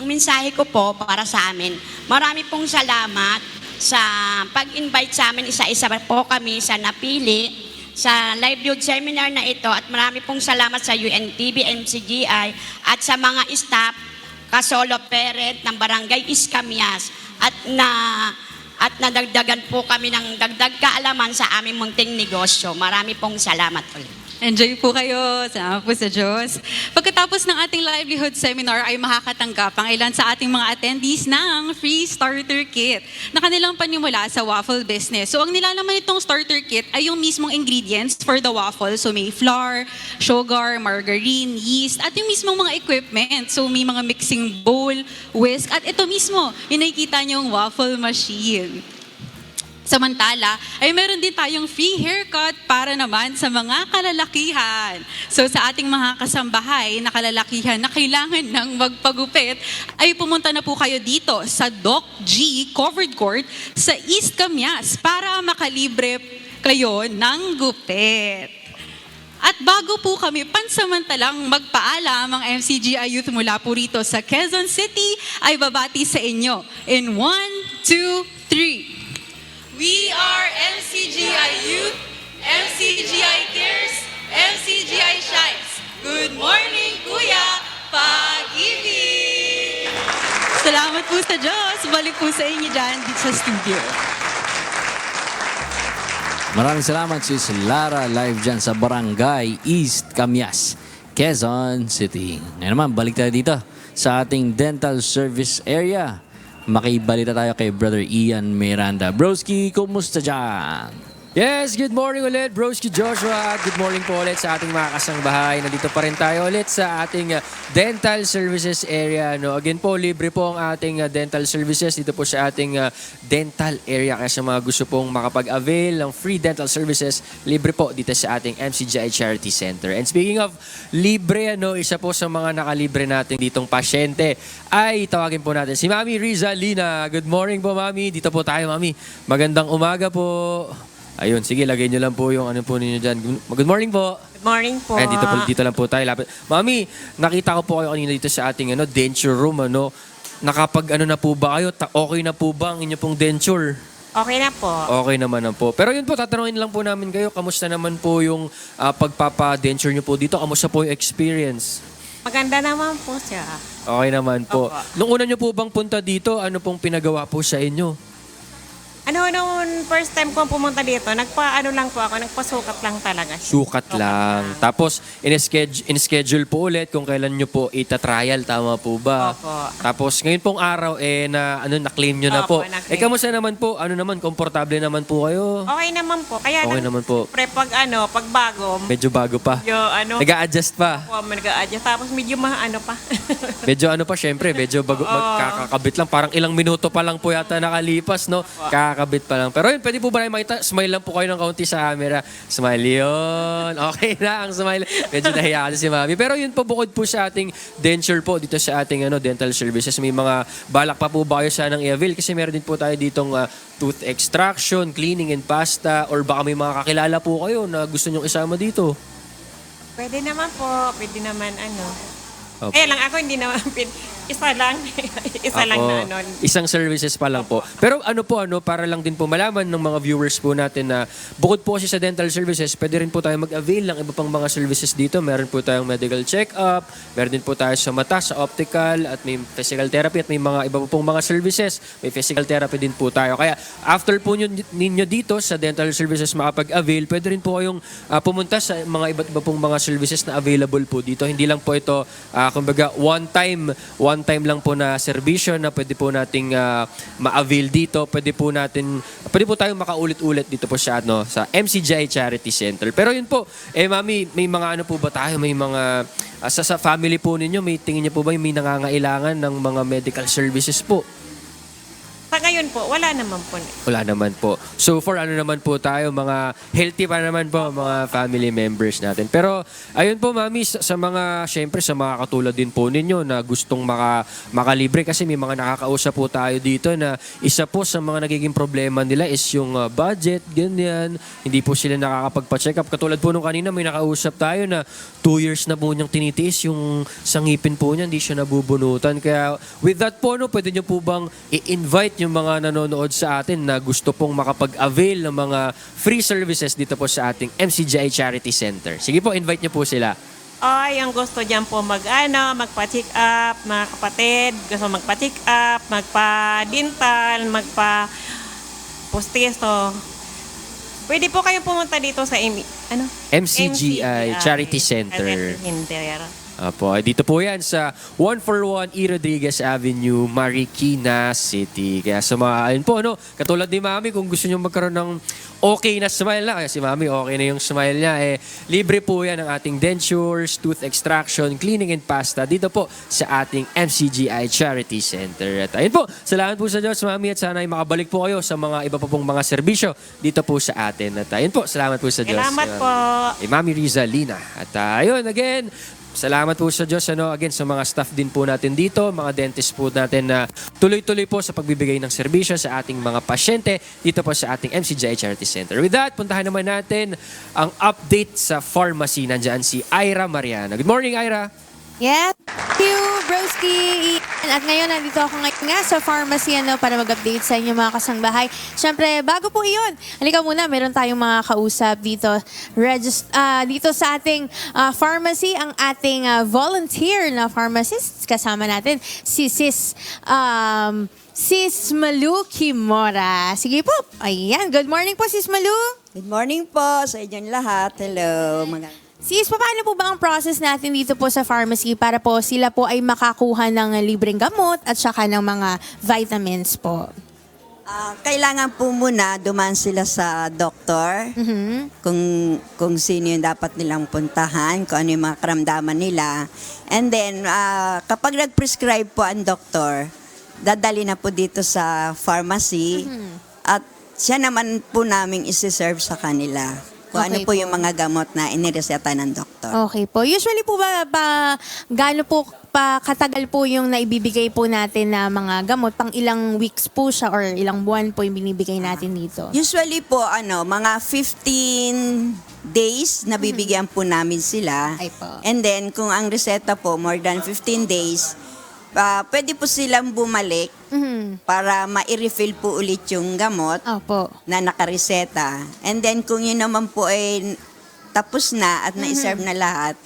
Ang mensahe ko po para sa amin, marami pong salamat sa pag-invite sa amin. Isa-isa po kami sa napili sa livelihood seminar na ito at marami pong salamat sa UNTV, MCGI at sa mga staff kasolo parent ng Barangay East Camias at nadagdagan po kami ng dagdag kaalaman sa aming munting negosyo. Marami pong salamat ulit. Enjoy po kayo. Salamat po sa Diyos. Pagkatapos ng ating livelihood seminar ay makakatanggap ang ilan sa ating mga attendees ng free starter kit na kanilang panimula sa waffle business. So ang nilalaman itong starter kit ay yung mismong ingredients for the waffle. So may flour, sugar, margarine, yeast, at yung mismong mga equipment. So may mga mixing bowl, whisk, at ito mismo, yung nakikita niyong waffle machine. Samantala, ay meron din tayong free haircut para naman sa mga kalalakihan. So sa ating mga kasambahay na kalalakihan na kailangan ng magpagupit, ay pumunta na po kayo dito sa Doc G Covered Court sa East Camias para makalibre kayo ng gupit. At bago po kami pansamantalang magpaalam ang MCGI Youth mula po rito sa Quezon City, ay babati sa inyo in 1, 2, 3. We are MCGI Youth, MCGI Cares, MCGI Shines. Good morning, Kuya! Pag-ibig! Salamat po sa Diyos. Balik po sa inyo dyan dito sa studio. Maraming salamat, Sis Lara, live dyan sa Barangay East Camias, Quezon City. Ngayon naman, balik tayo dito sa ating dental service area. Makibalita tayo kay Brother Ian Miranda. Broski, kumusta dyan? Yes, good morning ulit, Broski Joshua. Good morning po ulit sa ating mga kasangbahay. Nandito pa rin tayo ulit sa ating dental services area. No? Again po, libre po ang ating dental services dito po sa ating dental area. Kaya sa mga gusto pong makapag-avail ng free dental services, libre po dito sa ating MCGI Charity Center. And speaking of libre, isa po sa mga nakalibre natin ditong pasyente ay tawagin po natin si Mami Rizalina. Good morning po, Mami. Dito po tayo, Mami. Magandang umaga po. Ayun, sige, lagay nyo lang po yung ano po ninyo dyan. Good morning po. Good morning po. Ayan, dito lang po tayo. Lapit. Mami, nakita ko po kayo kanina dito sa ating denture room. Nakapag na po ba kayo? Okay na po ba ang inyo pong denture? Okay na po. Okay naman po. Pero yun po, tatanungin lang po namin kayo, kamusta naman po yung pagpapa-denture nyo po dito? Kamusta po yung experience? Maganda naman po siya. Okay naman po. Opo. Nung una nyo po bang punta dito, ano pong pinagawa po sa inyo? Nung first time ko pumunta dito, nagpasukat lang talaga siya. Sukat lang. Tapos, in-schedule po ulit kung kailan nyo po ita-trial. Tama po ba? Opo. Tapos, ngayon pong araw, na-claim nyo na po. Opo, na-claim. Kamusta naman po? Ano naman, komportable naman po kayo? Okay naman po. Kaya Okay naman po. pag bago, Medyo bago pa. Nag-a-adjust pa. nag-a-adjust. Tapos medyo pa. Medyo syempre, medyo bago, magkakakabit lang. Parang ilang minuto pa lang po yata nakalipas, no? Kakabit pa lang. Pero yun, pwede po ba rin makita? Smile lang po kayo ng kaunti sa camera. Smile yun. Okay na ang smile. Medyo nahiya kasi si Mami. Pero yun po, bukod po sa ating denture po, dito sa ating dental services, may mga balak pa po ba kayo sanang i-avail? Kasi meron din po tayo ditong tooth extraction, cleaning and pasta, or baka may mga kakilala po kayo na gusto nyong isama dito. Pwede naman po. Pwede naman Okay. lang ako hindi naman isa lang. Isa lang na Isang services pa lang po. Pero para lang din po malaman ng mga viewers po natin na bukod po kasi sa dental services, pwede rin po tayo mag-avail ng iba pang mga services dito. Meron po tayong medical check-up, meron din po tayo sa mata, sa optical, at may physical therapy, at may mga iba pong mga services. May physical therapy din po tayo. Kaya after po ninyo dito sa dental services makapag-avail, pwede rin po kayong pumunta sa mga iba't iba pong mga services na available po dito. Hindi lang po ito, kumbaga, one time lang po na serbisyo na pwede po nating ma-avail dito. Pwede po tayong makaulit-ulit dito po sa MCGI Charity Center. Pero yun po, Mami, may mga po ba tayo? May mga, sa family po ninyo, may tingin niyo po ba may nangangailangan ng mga medical services po? Sa ngayon po, wala naman po. Wala naman po. So for naman po tayo, mga healthy pa naman po mga family members natin. Pero ayun po Mami, sa mga, syempre sa mga katulad din po ninyo na gustong makalibre, kasi may mga nakakausap po tayo dito na isa po sa mga nagiging problema nila is yung budget, ganyan. Hindi po sila nakakapagpa-check up. Katulad po nung kanina may nakausap tayo na 2 years na po niyang tinitiis yung sangipin po niya, hindi siya nabubunutan. Kaya with that po, pwede niyo po bang i-invite yung mga nanonood sa atin na gusto pong makapag-avail ng mga free services dito po sa ating MCGI Charity Center. Sige po, invite niyo po sila. Yung gusto dyan po magpa-check up, mga kapatid, gusto magpa-check up, magpa-dental, magpa-postiso. Pwede po kayong pumunta dito sa MCGI Charity Center. Apo, dito po yan sa 141 E. Rodriguez Avenue, Marikina City. Kaya sa mga, katulad ni Mami, kung gusto nyo magkaroon ng okay na smile na, kaya si Mami okay na yung smile niya, libre po yan ang ating dentures, tooth extraction, cleaning and pasta dito po sa ating MCGI Charity Center. At ayun po, salamat po sa Diyos, Mami, at sana ay makabalik po kayo sa mga iba pa pong mga serbisyo dito po sa atin. At ayun po, salamat po sa Diyos. Salamat po. Mami Rizalina. At ayun, again, salamat po sa Diyos, again, sa mga staff din po natin dito, mga dentist po natin na tuloy-tuloy po sa pagbibigay ng serbisyo sa ating mga pasyente dito po sa ating MCGI Charity Center. With that, puntahan naman natin ang update sa pharmacy. Nandiyan si Ira Mariana. Good morning, Ira. Yes, thank you, Broski. At ngayon, nandito ako ngayon nga sa pharmacy para mag-update sa inyo mga kasangbahay. Siyempre, bago po iyon, halika muna, meron tayong mga kausap dito. Dito sa ating pharmacy, ang ating volunteer na pharmacist. Kasama natin si Sis Malu Kimora. Sige po, ayan. Good morning po, Sis Malu. Good morning po sa inyong lahat. Hello. Sis, paano po ba ang process natin dito po sa pharmacy para po sila po ay makakuha ng libreng gamot at saka ng mga vitamins po? Kailangan po muna dumaan sila sa doktor, kung sino yung dapat nilang puntahan, kung ano yung mga karamdaman nila. And then, kapag nag-prescribe po ang doktor, dadali na po dito sa pharmacy at siya naman po naming isi-serve sa kanila. Kung ano po yung mga gamot na inireseta ng doktor. Okay po. Usually po ba gaano po katagal po yung naibibigay po natin na mga gamot? Pang ilang weeks po siya or ilang buwan po yung binibigay natin dito? Usually po, mga 15 days na bibigyan po namin sila. And then, kung ang reseta po, more than 15 days, pwede po silang bumalik para ma-refill po ulit yung gamot na nakareseta. And then kung yun naman po ay tapos na at na-serve na lahat,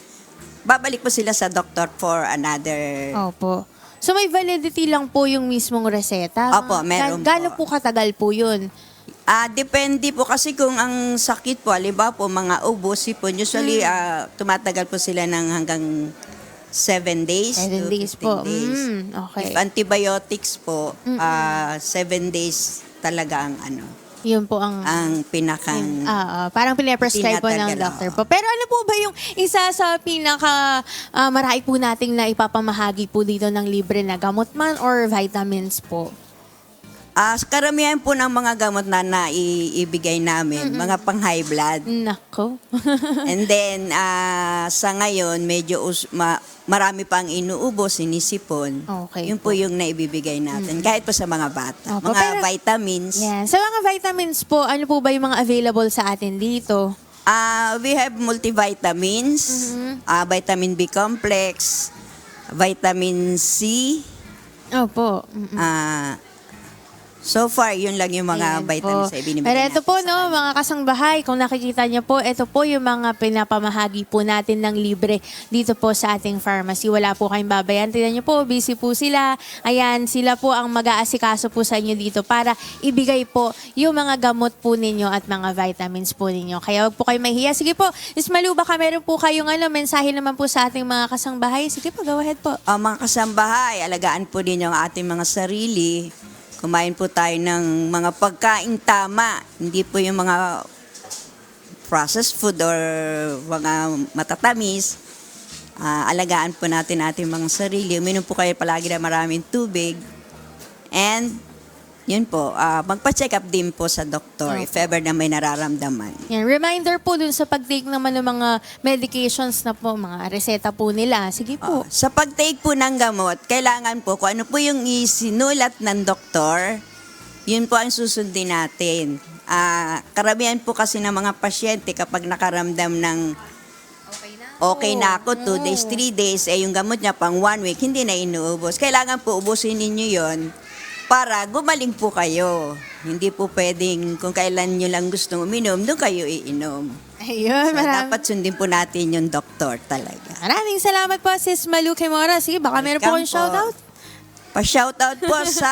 babalik po sila sa doktor for another... Opo. So may validity lang po yung mismong reseta? Opo, meron po. Gaano po katagal po yun? Depende po kasi kung ang sakit po, halimbawa po mga ubo, sipon, usually tumatagal po sila ng hanggang 7 days 7 to days 15 po. days. Okay. If antibiotics po, 7 days talaga ang Yun po ang pinakang parang pinaprescribe po ng tinatagal, doctor po. Pero ano po ba yung isa sa pinaka marami po nating na ipapamahagi po dito ng libre na gamot man or vitamins po? Karamihan po ng mga gamot na naiibigay namin, mga pang high blood. Nako. And then, sa ngayon, medyo marami pang inuubo, sinisipon. Okay Yun po yung naibibigay natin. Kahit po sa mga bata. Opo, Mga vitamins. Yan. Sa mga vitamins po, ano po ba yung mga available sa atin dito? We have multivitamins, vitamin B complex, vitamin C. Opo. So far, yun lang yung mga vitamins na ibinibigay Pero ito natin. po, no, mga kasangbahay, kung nakikita niyo po, ito po yung mga pinapamahagi po natin ng libre dito po sa ating pharmacy. Wala po kayong babayan. Tignan niyo po, busy po sila. Ayan, sila po ang mag-aasikaso po sa inyo dito para ibigay po yung mga gamot po ninyo at mga vitamins po ninyo. Kaya wag po kayo mahihiya. Sige po, Ms. Malu, baka meron po kayong mensahe naman po sa ating mga kasangbahay. Sige po, go ahead po. Mga kasambahay, alagaan po din yung ating mga sarili. Kumain po tayo ng mga pagkaing tama. Hindi po yung mga processed food or mga matatamis. Alagaan po natin ating mga sarili. Uminom po kayo palagi na maraming tubig. And yun po, magpa-check up din po sa doktor if ever na may nararamdaman. Yan, reminder po dun sa pag-take naman ng mga medications na po, mga reseta po nila. Sige po. Sa pag-take po ng gamot, kailangan po kung ano po yung isinulat ng doktor, yun po ang susundin natin. Karamihan po kasi ng mga pasyente kapag nakaramdam ng okay na ako, 2 days, 3 days, yung gamot niya pang 1 week, hindi na inuubos. Kailangan po ubusin ninyo yon para gumaling po kayo. Hindi po pwedeng kung kailan nyo lang gustong uminom, doon kayo iinom. Ayun, so, dapat sundin po natin yung doktor talaga. Maraming salamat po, Sis Malu Kimora. Sige, baka meron po kayong shoutout. Pa-shoutout po sa...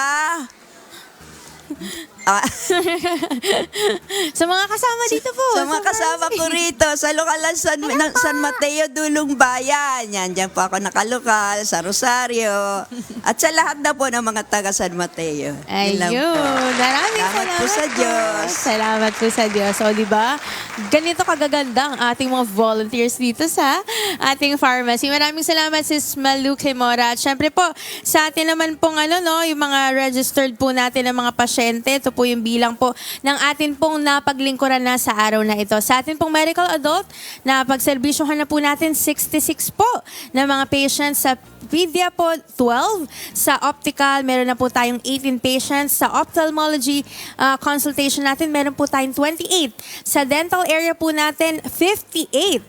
sa mga kasama dito po. Sa mga kasama ko rito, sa lokalan San Mateo, Dulong Bayan. Diyan po ako nakalokal, sa Rosario. At sa lahat na po ng mga taga San Mateo. Ayun. Maraming salamat po sa Diyos. Salamat po sa Diyos. O, di ba? Ganito kagaganda ang ating mga volunteers dito sa ating pharmacy. Maraming salamat, Sis Malu Kimora. At syempre po, sa atin naman pong yung mga registered po natin ng mga pasyente, ito po yung bilang po ng atin pong napaglingkuran na sa araw na ito. Sa atin pong medical adult, na pagserbisyohan na po natin 66 po na mga patients. Sa pedia po 12, sa optical meron na po tayong 18 patients, sa ophthalmology consultation natin meron po tayong 28, sa dental area po natin 58,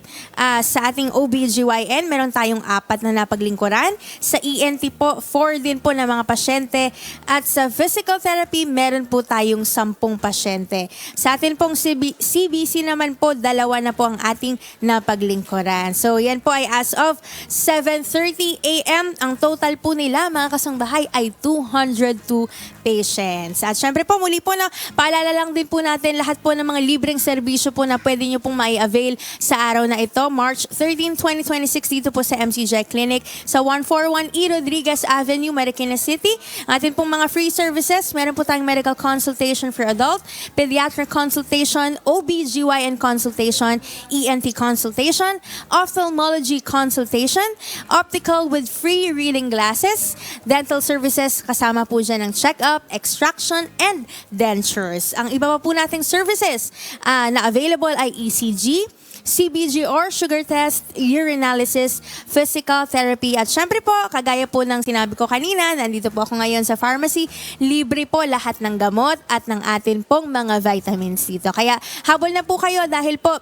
sa ating OBGYN meron tayong 4 na napaglingkuran, sa ENT po 4 din po na mga pasyente, at sa physical therapy meron po tayong 10 pasyente. Sa atin pong CBC naman po 2 na po ang ating napaglingkuran. So yan po ay as of 7:30 a.m. Ang total po nila, mga kasangbahay, ay 202 patients. At syempre po, muli po na paalala lang din po natin lahat po ng mga libreng serbisyo po na pwede nyo pong mai-avail sa araw na ito, March 13, 2026, dito po sa MCJ Clinic sa 141 E. Rodriguez Avenue, Marikina City. Atin pong mga free services, meron po tayong medical consultation for adult, pediatric consultation, OBGYN consultation, ENT consultation, ophthalmology consultation, optical with free reading glasses, dental services, kasama po dyan ng check-up, extraction, and dentures. Ang iba pa po nating services na available ay ECG, CBG or sugar test, urinalysis, physical therapy, at syempre po, kagaya po ng sinabi ko kanina, nandito po ako ngayon sa pharmacy, libre po lahat ng gamot at ng atin pong mga vitamins dito. Kaya habol na po kayo dahil po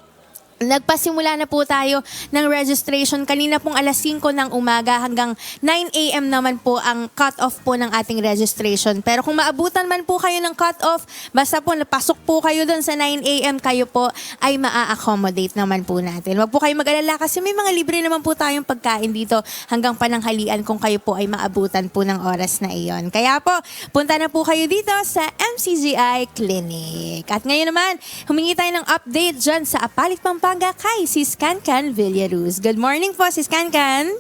Nagpasimula na po tayo ng registration kanina pong alas 5 ng umaga hanggang 9 a.m. naman po ang cut-off po ng ating registration. Pero kung maabutan man po kayo ng cut-off, basta po napasok po kayo doon sa 9 a.m., kayo po ay maa-accommodate naman po natin. Huwag po kayo mag-alala kasi may mga libre naman po tayong pagkain dito hanggang pananghalian kung kayo po ay maabutan po ng oras na iyon. Kaya po, punta na po kayo dito sa MCGI Clinic. At ngayon naman, humingi tayo ng update dyan sa Apalit, Pampanga kay Sis Cancan Villaruz. Good morning po, Sis Cancan.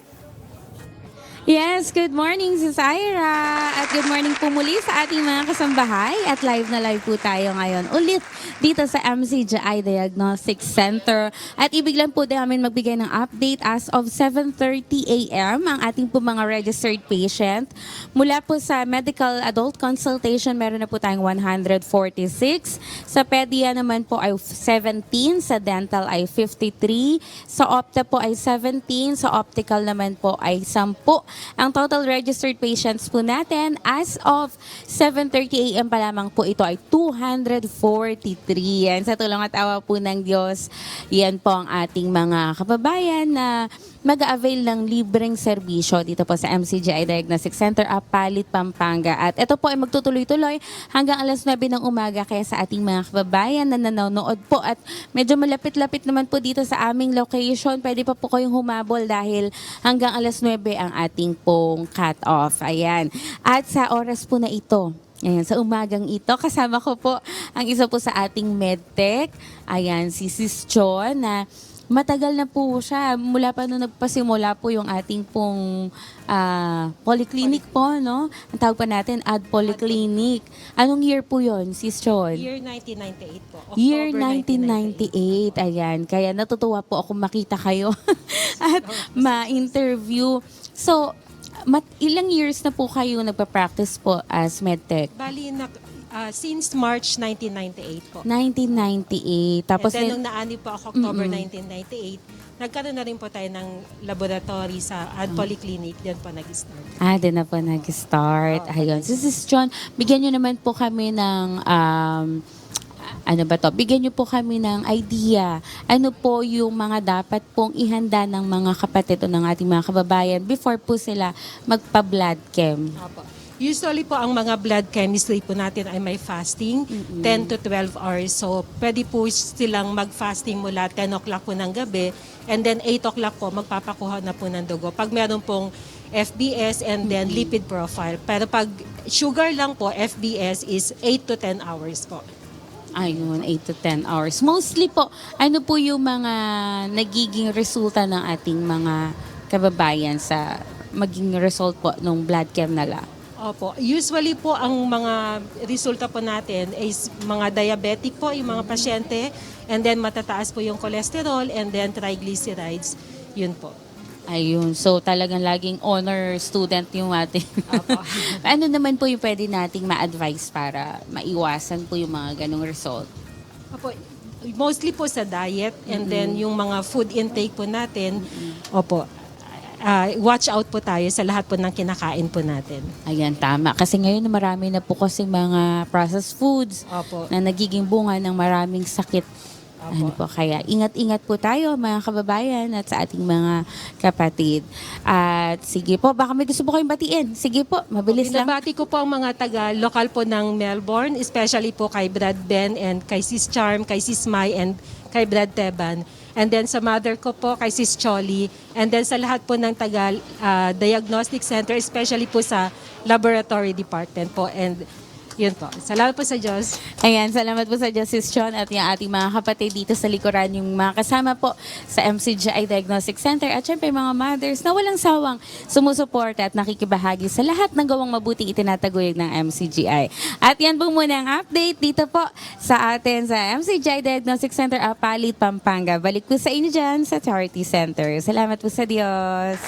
Yes, good morning, Sis Ira. At good morning po muli sa ating mga kasambahay. At live na live po tayo ngayon ulit dito sa MCGI Diagnostic Center. At ibig lang po namin magbigay ng update as of 7:30 a.m. ang ating po mga registered patient. Mula po sa medical adult consultation, meron na po tayong 146. Sa pedia naman po ay 17. Sa dental ay 53. Sa opta po ay 17. Sa optical naman po ay 10. Ang total registered patients po natin as of 7:30 a.m. pa lamang po ito ay 243. Yan, sa tulong at awa po ng Diyos, yan po ang ating mga kababayan na mag-avail ng libreng serbisyo dito po sa MCGI Diagnostic Center, Apalit, Pampanga. At ito po ay magtutuloy-tuloy hanggang alas 9 ng umaga. Kaya sa ating mga kababayan na nanonood po at medyo malapit-lapit naman po dito sa aming location, pwede pa po kayong humabol dahil hanggang alas 9 ang ating pong cut-off. Ayan. At sa oras po na ito, ayan, sa umagang ito, kasama ko po ang isa po sa ating medtech. Ayan, si Sis Chon na matagal na po siya. Mula pa nung nagpasimula po yung ating pong polyclinic po, no? Ang tawag pa natin, Ad Polyclinic. Anong year po yon, Sis Chon? Year 1998 po. October Year 1998. Ayan. Kaya natutuwa po ako makita kayo at ma-interview. So, ilang years na po kayo nagpa-practice po as medtech? Bali, since March 1998 po. 1998. Tapos And then, nung naani po ako October 1998, nagkaroon na rin po tayo ng laboratory sa Ad Polyclinic. Diyan po nag-start. Doon na po nag-start. Ayun. So, Sis John, bigyan nyo naman po kami ng bigyan niyo po kami ng idea. Ano po yung mga dapat pong ihanda ng mga kapatid o ng ating mga kababayan before po sila magpa-blood chem? Opo. Usually po ang mga blood chemistry po natin ay may fasting, 10 to 12 hours. So pwede po silang mag-fasting mula 10 o'clock po ng gabi and then 8 o'clock po magpapakuha na po ng dugo. Pag meron pong FBS and then lipid profile. Pero pag sugar lang po, FBS is 8 to 10 hours po. Ayun, 8 to 10 hours. Mostly po, ano po yung mga nagiging resulta ng ating mga kababayan sa maging result po ng blood chem nila? Opo. Usually po ang mga resulta po natin is mga diabetic po, yung mga pasyente, and then matataas po yung cholesterol and then triglycerides. Yun po. Ayun. So talagang laging honor student yung ating. Ano naman po yung pwede nating ma-advise para maiwasan po yung mga ganong result? Opo. Mostly po sa diet and then yung mga food intake po natin. Opo. Watch out po tayo sa lahat po ng kinakain po natin. Ayan, tama. Kasi ngayon marami na po kasi mga processed foods na nagiging bunga ng maraming sakit. Ano po, kaya ingat-ingat po tayo mga kababayan at sa ating mga kapatid. At sige po, baka may gusto po kayong batiin. Sige po, mabilis lang. Binabati ko po ang mga taga-lokal po ng Melbourne, especially po kay Brad Ben and kay Sis Charm, kay Sis Mai and kay Brad Teban. And then sa mother ko po, kay Sis Choli. And then sa lahat po ng Diagnostic Center, especially po sa laboratory department po. And yun po. Salamat po sa Diyos. Ayan, salamat po sa Diyos, Sis Chon, at yung ating mga kapatid dito sa likuran, yung mga kasama po sa MCGI Diagnostic Center, at syempre mga mothers na walang sawang sumusuporta at nakikibahagi sa lahat ng gawang mabuting itinataguyod ng MCGI. At yan po muna ang update dito po sa atin sa MCGI Diagnostic Center, Apalit, Pampanga. Balik po sa inyo dyan sa Charity Center. Salamat po sa Diyos.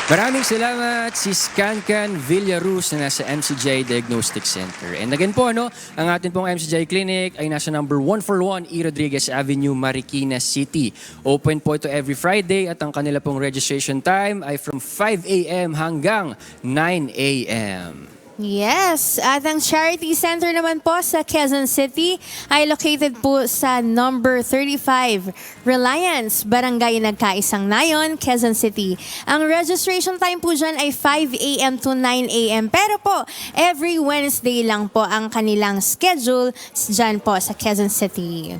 Maraming salamat, Sis Cancan Villaruz na nasa MCGI Diagnostic Center. And again po, ang atin pong MCGI Clinic ay nasa number 141 E. Rodriguez Avenue, Marikina City. Open po ito every Friday at ang kanila pong registration time ay from 5 a.m. hanggang 9 a.m. Yes, at ang Charity Center naman po sa Quezon City ay located po sa number 35 Reliance, Barangay Nagkaisang Nayon, Quezon City. Ang registration time po dyan ay 5 a.m. to 9 a.m. Pero po, every Wednesday lang po ang kanilang schedule dyan po sa Quezon City.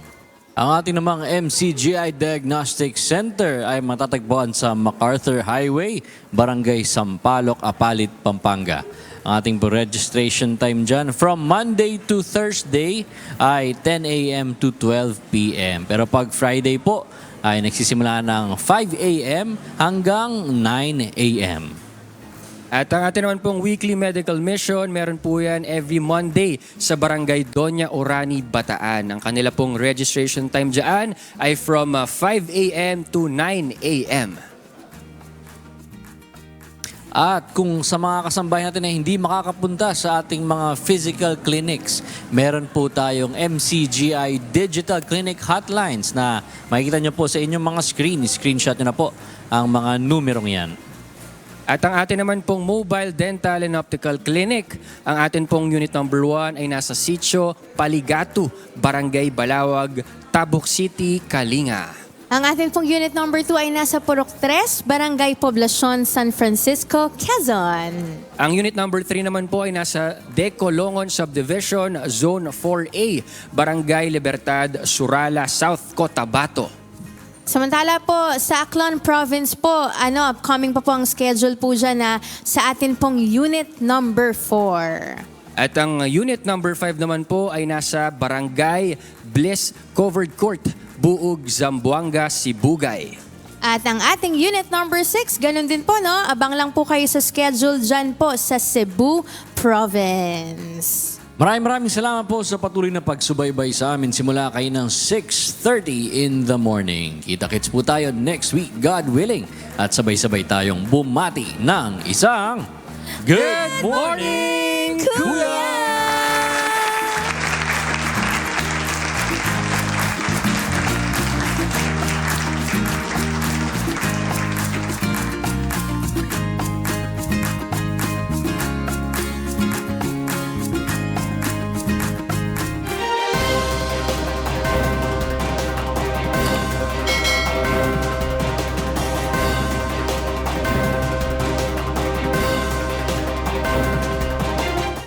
Ang ating namang MCGI Diagnostic Center ay matatagpuan sa MacArthur Highway, Barangay Sampaloc, Apalit, Pampanga. Ang ating registration time dyan from Monday to Thursday ay 10 a.m. to 12 p.m. Pero pag Friday po ay nagsisimula ng 5 a.m. hanggang 9 a.m. At ang atin naman pong weekly medical mission, meron po yan every Monday sa Barangay Doña Orani, Bataan. Ang kanila pong registration time dyan ay from 5 a.m. to 9 a.m. At kung sa mga kasambahay natin na hindi makakapunta sa ating mga physical clinics, meron po tayong MCGI Digital Clinic Hotlines na makikita nyo po sa inyong mga screenshot nyo na po ang mga numerong yan. At ang atin naman pong Mobile Dental and Optical Clinic, ang atin pong unit number 1 ay nasa Sitio Paligatu, Barangay Balawag, Tabuk City, Kalinga. Ang atin pong unit number 2 ay nasa Purok 3, Barangay Poblacion, San Francisco, Quezon. Ang unit number 3 naman po ay nasa Decolongon Subdivision, Zone 4A, Barangay Libertad, Surala, South Cotabato. Samantala po, sa Aklan Province po, upcoming pa po ang schedule po dyan na sa atin pong unit number 4. At ang unit number 5 naman po ay nasa Barangay Bliss Covered Court, Buug, Zamboanga, Sibugay. At ang ating unit number 6, ganun din po, no? Abang lang po kayo sa schedule dyan po sa Cebu Province. Maraming salamat po sa patuloy na pagsubaybay sa amin simula kayo ng 6:30 in the morning. Kita-kits po tayo next week, God willing. At sabay-sabay tayong bumati ng isang Good Morning, Kuya!